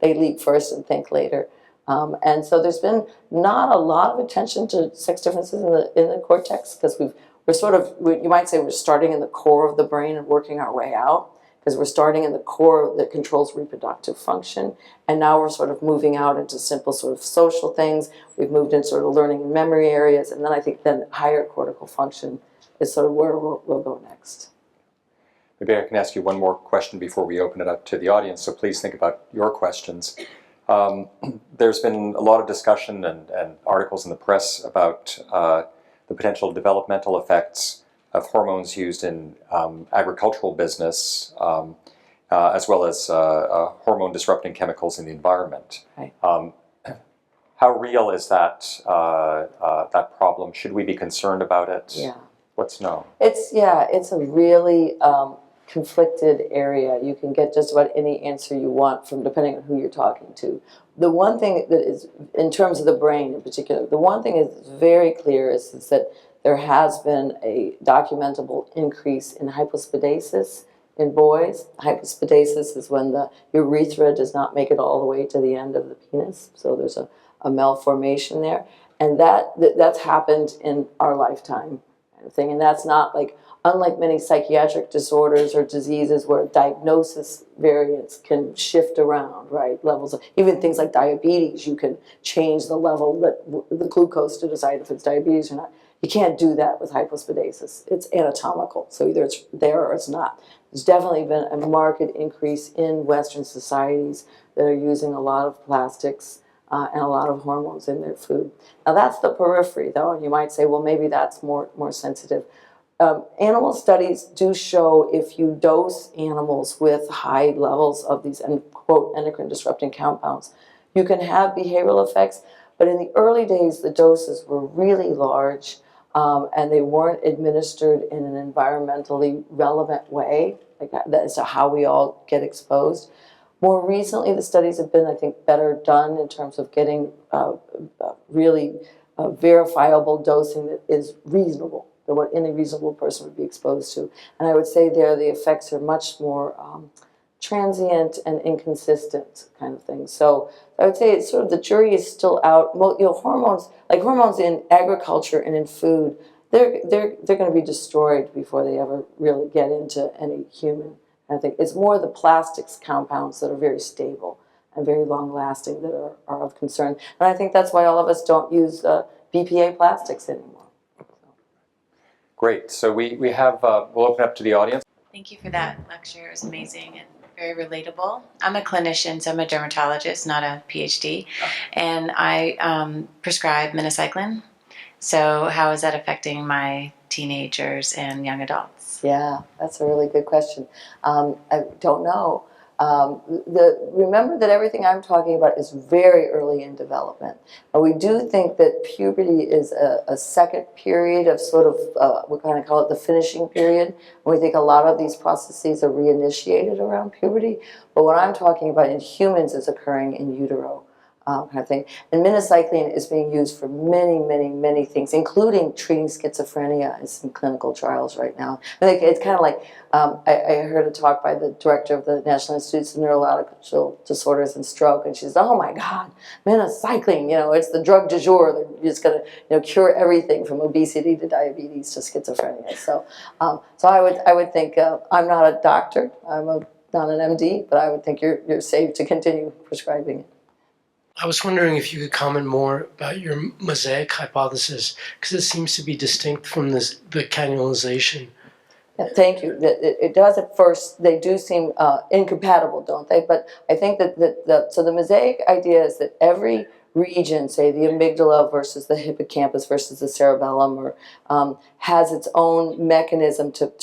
They leap first and think later. And so there's been not a lot of attention to sex differences in the cortex, because we're sort of, you might say, we're starting in the core of the brain and working our way out, because we're starting in the core that controls reproductive function, and now we're sort of moving out into simple sort of social things. We've moved into sort of learning and memory areas, and then I think then higher cortical function is sort of where we'll go next. Maybe I can ask you one more question before we open it up to the audience, so please think about your questions. There's been a lot of discussion and articles in the press about the potential developmental effects of hormones used in agricultural business, as well as hormone-disrupting chemicals in the environment. Right. How real is that problem? Should we be concerned about it? Yeah. What's known? It's a really conflicted area. You can get just about any answer you want from depending on who you're talking to. The one thing that is, in terms of the brain in particular, the one thing is very clear is that there has been a documentable increase in hypospadiasis in boys. Hypospadiasis is when the urethra does not make it all the way to the end of the penis, so there's a malformation there, and that's happened in our lifetime kind of thing, and that's not like, unlike many psychiatric disorders or diseases where diagnosis variants can shift around, right? Levels of, even things like diabetes, you can change the level that the glucose to decide if it's diabetes or not. You can't do that with hypospadiasis. It's anatomical, so either it's there or it's not. There's definitely been a marked increase in Western societies that are using a lot of plastics and a lot of hormones in their food. Now that's the periphery, though, and you might say, well, maybe that's more sensitive. Animal studies do show if you dose animals with high levels of these, quote, endocrine disrupting compounds, you can have behavioral effects. But in the early days, the doses were really large, and they weren't administered in an environmentally relevant way, like as to how we all get exposed. More recently, the studies have been, I think, better done in terms of getting really verifiable dosing that is reasonable, than what any reasonable person would be exposed to. And I would say there the effects are much more transient and inconsistent kind of thing. So I would say it's sort of, the jury is still out. Hormones, like hormones in agriculture and in food, they're going to be destroyed before they ever really get into any human. I think it's more the plastics compounds that are very stable and very long-lasting that are of concern. And I think that's why all of us don't use BPA plastics anymore. Great. So we have, we'll open up to the audience. Thank you for that lecture. It was amazing and very relatable. I'm a clinician, so I'm a dermatologist, not a Ph.D. And I prescribe minocycline. So how is that affecting my teenagers and young adults? Yeah, that's a really good question. I don't know. Remember that everything I'm talking about is very early in development. We do think that puberty is a second period of sort of, we kind of call it the finishing period. And we think a lot of these processes are reinitiated around puberty. But what I'm talking about in humans is occurring in utero. Kind of thing. And minocycline is being used for many, many, many things, including treating schizophrenia in some clinical trials right now. I think it's kind of like, I heard a talk by the director of the National Institute of Neurological Disorders and Stroke, and she said, oh my God, minocycline, it's the drug du jour. It's going to cure everything from obesity to diabetes to schizophrenia. So I would think, I'm not a doctor, not an MD, but I would think you're safe to continue prescribing it. I was wondering if you could comment more about your mosaic hypothesis, because it seems to be distinct from the cannulization. Yeah, thank you. It does at first. They do seem incompatible, don't they? But I think that so the mosaic idea is that every region, say the amygdala versus the hippocampus versus the cerebellum, or has its own mechanism to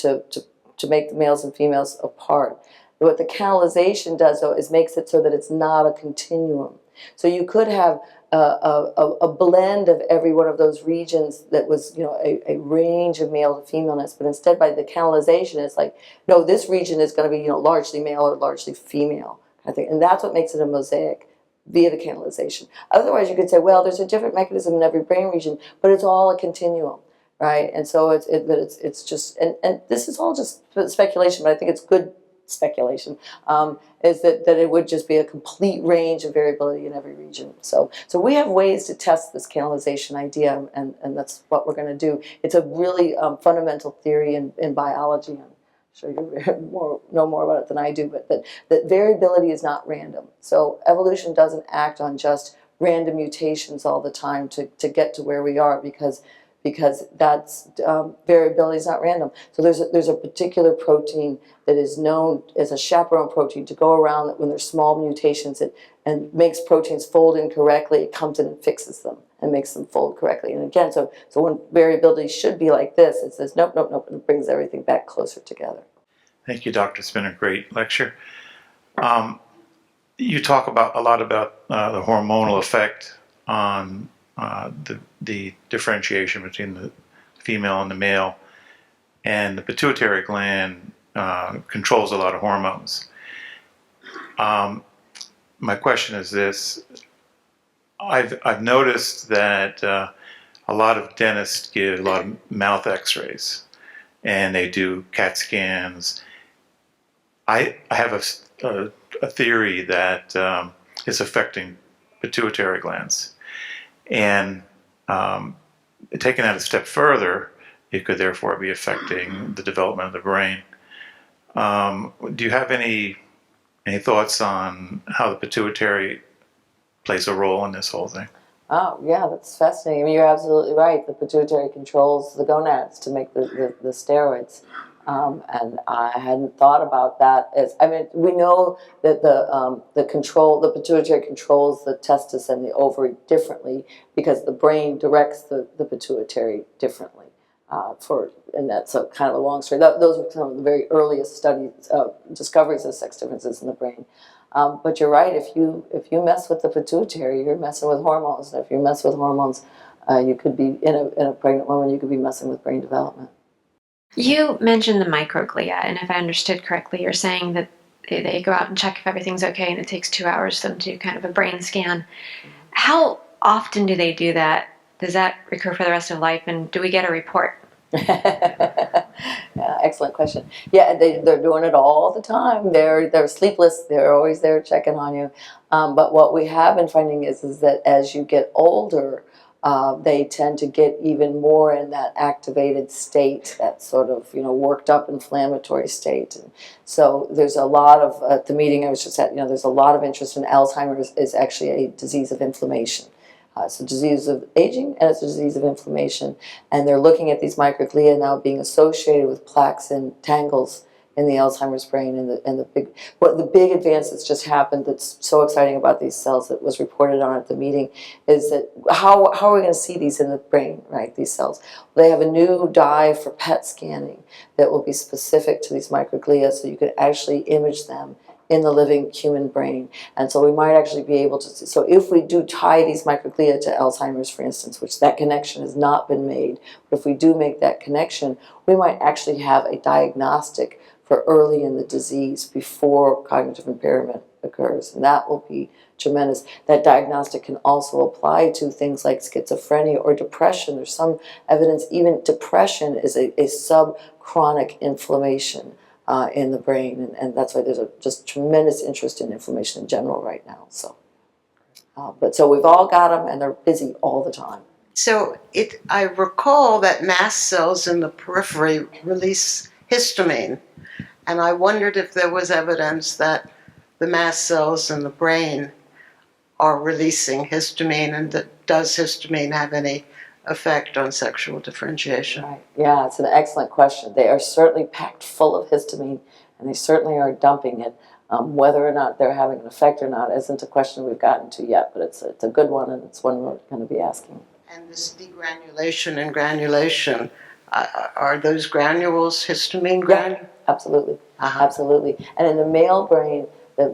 make the males and females apart. What the canalization does, though, is makes it so that it's not a continuum. So you could have a blend of every one of those regions that was, a range of male to femaleness, but instead by the canalization, it's like, no, this region is going to be, largely male or largely female, I think, and that's what makes it a mosaic via the canalization. Otherwise, you could say, well, there's a different mechanism in every brain region, but it's all a continuum, right? And so it's just, and this is all just speculation, but I think it's good speculation, is that it would just be a complete range of variability in every region. So we have ways to test this canalization idea, and that's what we're going to do. It's a really fundamental theory in biology. I'm sure you know more about it than I do, but that variability is not random. So evolution doesn't act on just random mutations all the time to get to where we are, because that's variability is not random. So there's a particular protein that is known as a chaperone protein to go around when there's small mutations and makes proteins fold incorrectly. It comes in and fixes them and makes them fold correctly. And again, so when variability should be like this, it says nope, nope, nope, and it brings everything back closer together. Thank you, Doctor. It's been a great lecture. You talk a lot about the hormonal effect on the differentiation between the female and the male, and the pituitary gland controls a lot of hormones. My question is this: I've noticed that a lot of dentists give a lot of mouth X-rays, and they do CAT scans. I have a theory that it's affecting pituitary glands. And taking that a step further, it could therefore be affecting the development of the brain. Do you have any thoughts on how the pituitary plays a role in this whole thing? Oh, yeah, that's fascinating. I mean, you're absolutely right. The pituitary controls the gonads to make the steroids. And I hadn't thought about that we know that the pituitary controls the testis and the ovary differently because the brain directs the pituitary differently. And that's a kind of a long story. Those were some of the very earliest discoveries of sex differences in the brain. But you're right. If you mess with the pituitary, you're messing with hormones. And if you mess with hormones, you could be in a pregnant woman. You could be messing with brain development. You mentioned the microglia, and if I understood correctly, you're saying that they go out and check if everything's okay, and it takes 2 hours for them to do kind of a brain scan. How often do they do that? Does that recur for the rest of life, and do we get a report? Yeah, excellent question. Yeah, they're doing it all the time. They're sleepless. They're always there checking on you. But what we have been finding is that as you get older, they tend to get even more in that activated state, that sort of worked up inflammatory state. And so there's a lot of at the meeting I was just at. There's a lot of interest in Alzheimer's is actually a disease of inflammation. It's a disease of aging and it's a disease of inflammation. And they're looking at these microglia now being associated with plaques and tangles in the Alzheimer's brain, and the big advance that's just happened that's so exciting about these cells that was reported on at the meeting is that how are we going to see these in the brain, right, these cells? They have a new dye for PET scanning that will be specific to these microglia, so you could actually image them in the living human brain. And so we might actually be able to, so if we do tie these microglia to Alzheimer's, for instance, which that connection has not been made, but if we do make that connection, we might actually have a diagnostic for early in the disease before cognitive impairment occurs. And that will be tremendous. That diagnostic can also apply to things like schizophrenia or depression. There's some evidence even depression is a subchronic inflammation in the brain, and that's why there's a just tremendous interest in inflammation in general right now. So, so we've all got them, and they're busy all the time. So I recall that mast cells in the periphery release histamine, and I wondered if there was evidence that the mast cells in the brain are releasing histamine, and does histamine have any effect on sexual differentiation? Right. Yeah, it's an excellent question. They are certainly packed full of histamine, and they certainly are dumping it. Whether or not they're having an effect or not isn't a question we've gotten to yet, but it's a good one, and it's one we're going to be asking. And this degranulation and granulation, are those granules histamine granules? Yeah, absolutely. Absolutely. And in the male brain,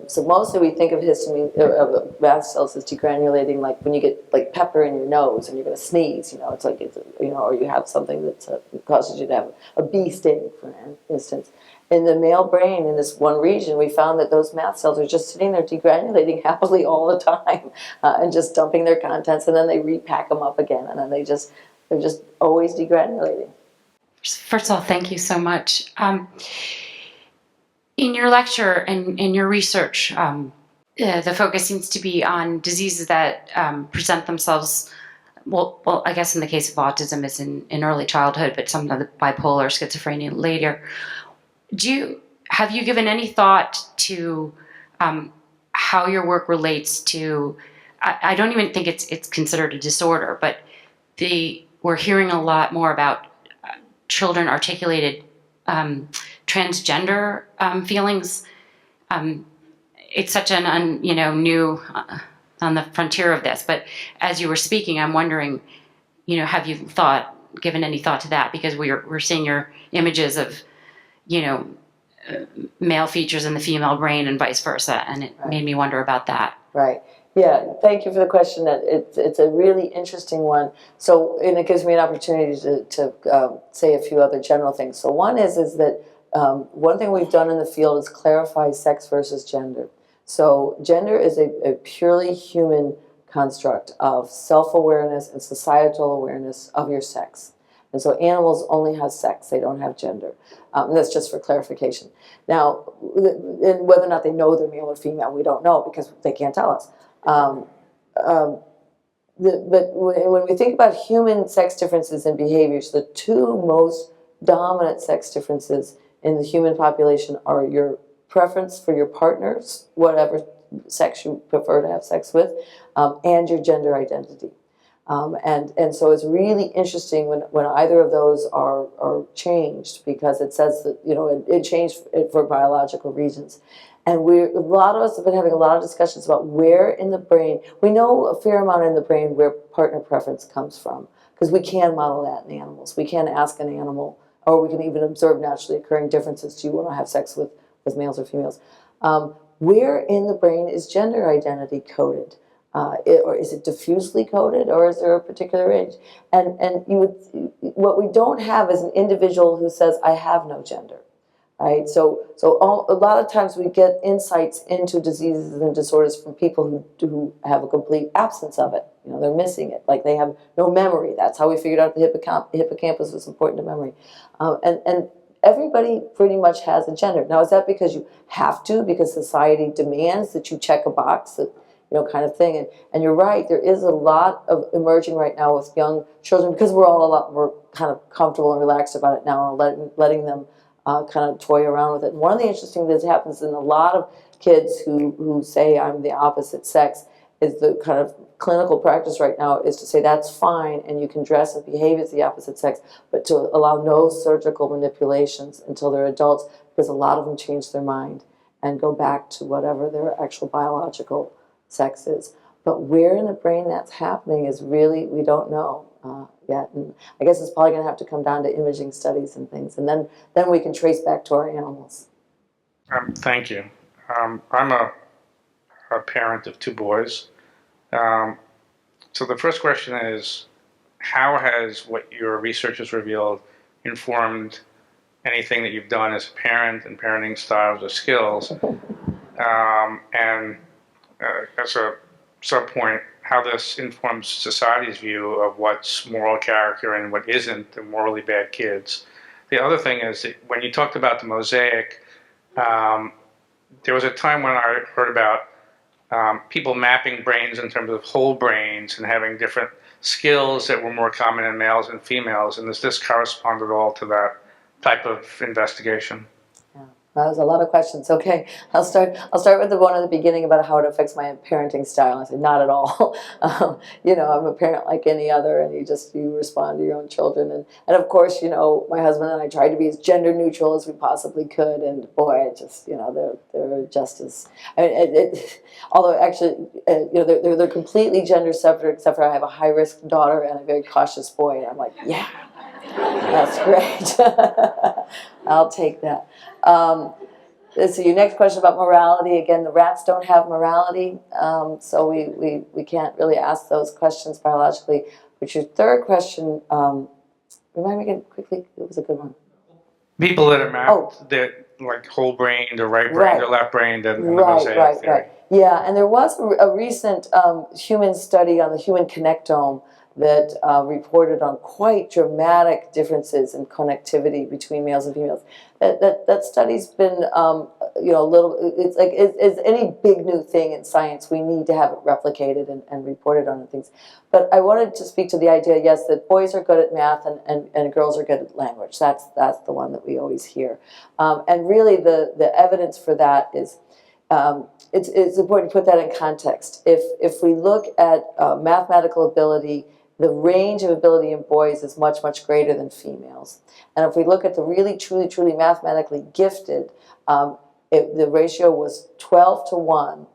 so mostly we think of histamine, of mast cells as degranulating, like when you get like pepper in your nose and you're going to sneeze, it's like, or you have something that causes you to have a bee sting, for instance. In the male brain, in this one region, we found that those mast cells are just sitting there degranulating happily all the time and just dumping their contents, and then they repack them up again, and then they're just always degranulating. First of all, thank you so much. In your lecture and in your research, the focus seems to be on diseases that present themselves, well, I guess in the case of autism, it's in early childhood, but some of the bipolar, schizophrenia later. Have you given any thought to how your work relates to, I don't even think it's considered a disorder, but we're hearing a lot more about children articulated transgender feelings. It's such an new on the frontier of this. But as you were speaking, I'm wondering, have you given any thought to that? Because we're seeing your images of, male features in the female brain and vice versa, and it made me wonder about that. Right. Yeah, thank you for the question. It's a really interesting one. So, and it gives me an opportunity to say a few other general things. So one is that one thing we've done in the field is clarify sex versus gender. So gender is a purely human construct of self-awareness and societal awareness of your sex. And so animals only have sex, they don't have gender. And that's just for clarification. Now, and whether or not they know they're male or female, we don't know because they can't tell us. But when we think about human sex differences in behaviors, the two most dominant sex differences in the human population are your preference for your partners, whatever sex you prefer to have sex with, and your gender identity. And so it's really interesting when either of those are changed, because it says that, it changed for biological reasons. And a lot of us have been having a lot of discussions about where in the brain, we know a fair amount in the brain where partner preference comes from, because we can model that in animals. We can ask an animal, or we can even observe naturally occurring differences. Do you want to have sex with males or females? Where in the brain is gender identity coded? Or is it diffusely coded, or is there a particular age? And what we don't have is an individual who says, I have no gender. Right? So a lot of times we get insights into diseases and disorders from people who have a complete absence of it. They're missing it. Like they have no memory. That's how we figured out the hippocampus was important to memory. And everybody pretty much has a gender. Now, is that because you have to, because society demands that you check a box, that kind of thing? And you're right, there is a lot of emerging right now with young children, because we're all a lot more kind of comfortable and relaxed about it now, and letting them kind of toy around with it. And one of the interesting things that happens in a lot of kids who say I'm the opposite sex is the kind of clinical practice right now is to say that's fine and you can dress and behave as the opposite sex, but to allow no surgical manipulations until they're adults, because a lot of them change their mind and go back to whatever their actual biological sex is. But where in the brain that's happening is really, we don't know yet. And I guess it's probably going to have to come down to imaging studies and things. And then we can trace back to our animals. Thank you. I'm a parent of 2 boys. So the first question is, how has what your research has revealed informed anything that you've done as a parent and parenting styles or skills? And as a sub-point, how this informs society's view of what's moral character and what isn't, the morally bad kids. The other thing is that when you talked about the mosaic, there was a time when I heard about people mapping brains in terms of whole brains and having different skills that were more common in males and females. And does this correspond at all to that type of investigation? That was a lot of questions. Okay, I'll start with the one at the beginning about how it affects my parenting style. I said, not at all. You know, I'm a parent like any other, and you respond to your own children. And of course, you know, my husband and I tried to be as gender neutral as we possibly could. And boy, it just, you know, they're just as, I mean, although actually, you know, they're completely gender separate, except for I have a high risk daughter and a very cautious boy. And I'm like, yeah, that's great. I'll take that. So your next question about morality, again, the rats don't have morality, so we can't really ask those questions biologically. But your third question, remind me again quickly, it was a good one. People that are mapped, that like whole brained or right brained or left brained and the mosaic theory. Right. Yeah, and there was a recent human study on the human connectome that reported on quite dramatic differences in connectivity between males and females. That study's been, you know, a little. It's like it's any big new thing in science, we need to have it replicated and reported on and things. But I wanted to speak to the idea, yes, that boys are good at math and girls are good at language. That's the one that we always hear. And really, the evidence for that is. It's important to put that in context. If we look at mathematical ability, the range of ability in boys is much, much greater than females. And if we look at the really, truly, truly mathematically gifted, the ratio was 12 to 1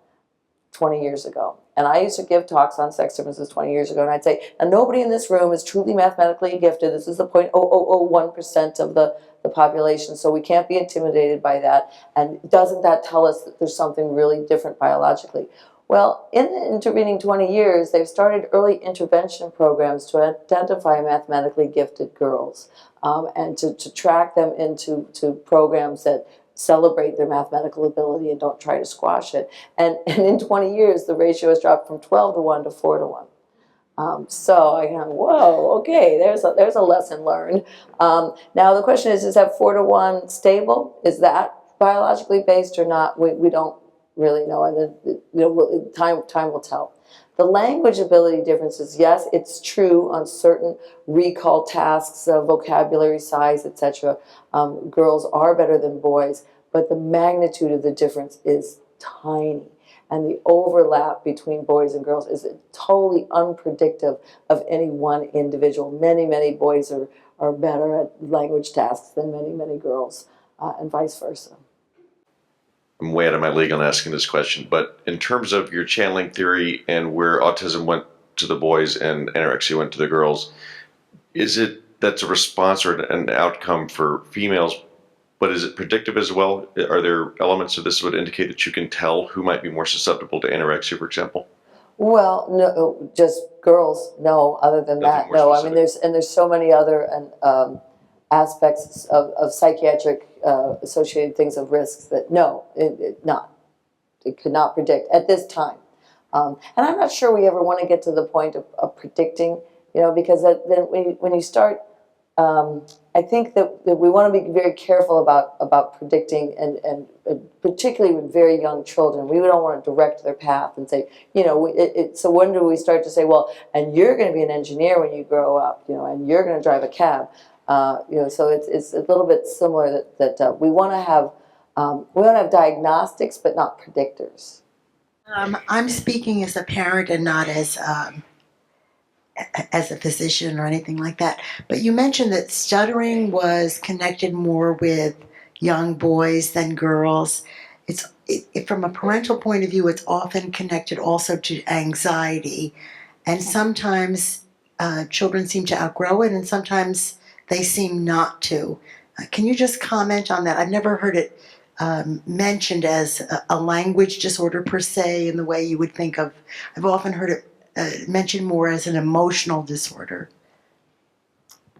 20 years ago. And I used to give talks on sex differences 20 years ago, and I'd say, now nobody in this room is truly mathematically gifted. This is the 0.0001% of the population, so we can't be intimidated by that. And doesn't that tell us that there's something really different biologically? Well, in the intervening 20 years, they've started early intervention programs to identify mathematically gifted girls and to track them into programs that celebrate their mathematical ability and don't try to squash it. And in 20 years, the ratio has dropped from 12 to 1 to 4 to 1. So I kind of, whoa, okay, there's a lesson learned. Now the question is that 4 to 1 stable? Is that biologically based or not? We don't really know, and then, you know, time will tell. The language ability differences, yes, it's true on certain recall tasks, vocabulary size, etc. Girls are better than boys, but the magnitude of the difference is tiny. And the overlap between boys and girls is totally unpredictable of any one individual. Many, many boys are better at language tasks than many, many girls, and vice versa. I'm way out of my league on asking this question, but in terms of your channeling theory and where autism went to the boys and anorexia went to the girls, is it that's a response or an outcome for females, but is it predictive as well? Are there elements of this that would indicate that you can tell who might be more susceptible to anorexia, for example? Well, no, just girls, no. Other than that, no. I mean, there's so many other aspects of psychiatric associated things of risks that no, it could not predict at this time. And I'm not sure we ever want to get to the point of predicting, you know, because then when you start, I think that we want to be very careful about predicting and particularly with very young children. We don't want to direct their path and say, you know, so when do we start to say, well, and you're going to be an engineer when you grow up, you know, and you're going to drive a cab. You know, so it's a little bit similar that we want to have diagnostics but not predictors. I'm speaking as a parent and not as a physician or anything like that. But you mentioned that stuttering was connected more with young boys than girls. From a parental point of view, it's often connected also to anxiety, and sometimes children seem to outgrow it, and sometimes they seem not to. Can you just comment on that? I've never heard it mentioned as a language disorder per se, in the way you would think of. I've often heard it mentioned more as an emotional disorder.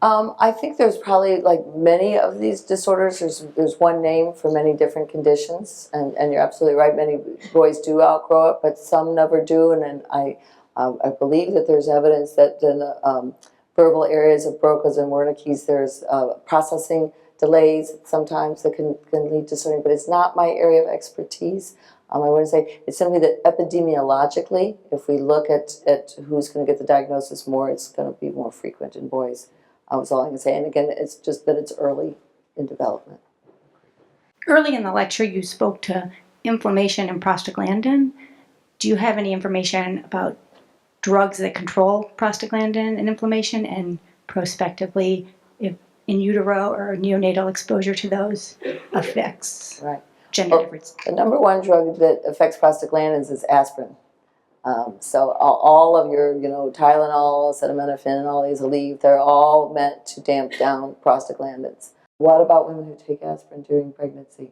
I think there's probably, like many of these disorders, there's one name for many different conditions, and you're absolutely right. Many boys do outgrow it, but some never do. And I believe that there's evidence that in the verbal areas of Broca's and Wernicke's, there's processing delays sometimes that can lead to something, but it's not my area of expertise. I wouldn't say it's simply that epidemiologically, if we look at who's going to get the diagnosis more, it's going to be more frequent in boys. That's all I can say. And again, it's just that it's early in development. Early in the lecture, you spoke to inflammation and prostaglandin. Do you have any information about drugs that control prostaglandin and inflammation, and prospectively, if in utero or neonatal exposure to those affects gender difference? The number one drug that affects prostaglandins is aspirin. So all of your, Tylenol, acetaminophen, and all these Aleve, they're all meant to damp down prostaglandins. What about women who take aspirin during pregnancy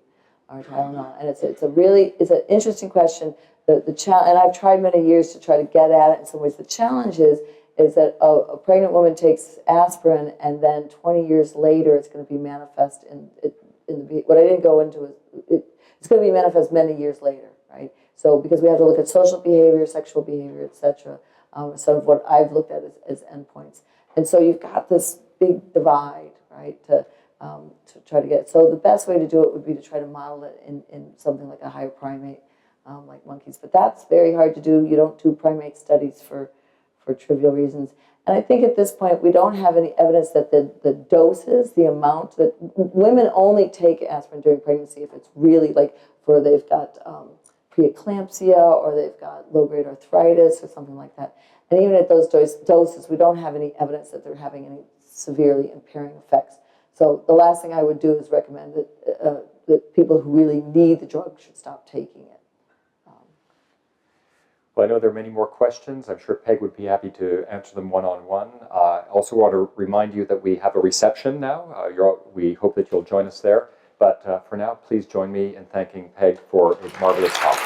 or Tylenol? And it's an interesting question. And I've tried many years to try to get at it in some ways. The challenge is that a pregnant woman takes aspirin, and then 20 years later, it's going to be manifest what I didn't go into is it's going to be manifest many years later, right? So because we have to look at social behavior, sexual behavior, etc. Some of what I've looked at as endpoints. And so you've got this big divide, right, to try to get. So the best way to do it would be to try to model it in something like a higher primate, like monkeys. But that's very hard to do. You don't do primate studies for trivial reasons. And I think at this point we don't have any evidence that the doses, the amount that women only take aspirin during pregnancy if it's really like for they've got preeclampsia or they've got low-grade arthritis or something like that. And even at those doses, we don't have any evidence that they're having any severely impairing effects. So the last thing I would do is recommend that people who really need the drug should stop taking it. Well, I know there are many more questions. I'm sure Peg would be happy to answer them one-on-one. I also want to remind you that we have a reception now. We hope that you'll join us there. But for now, please join me in thanking Peg for a marvelous talk.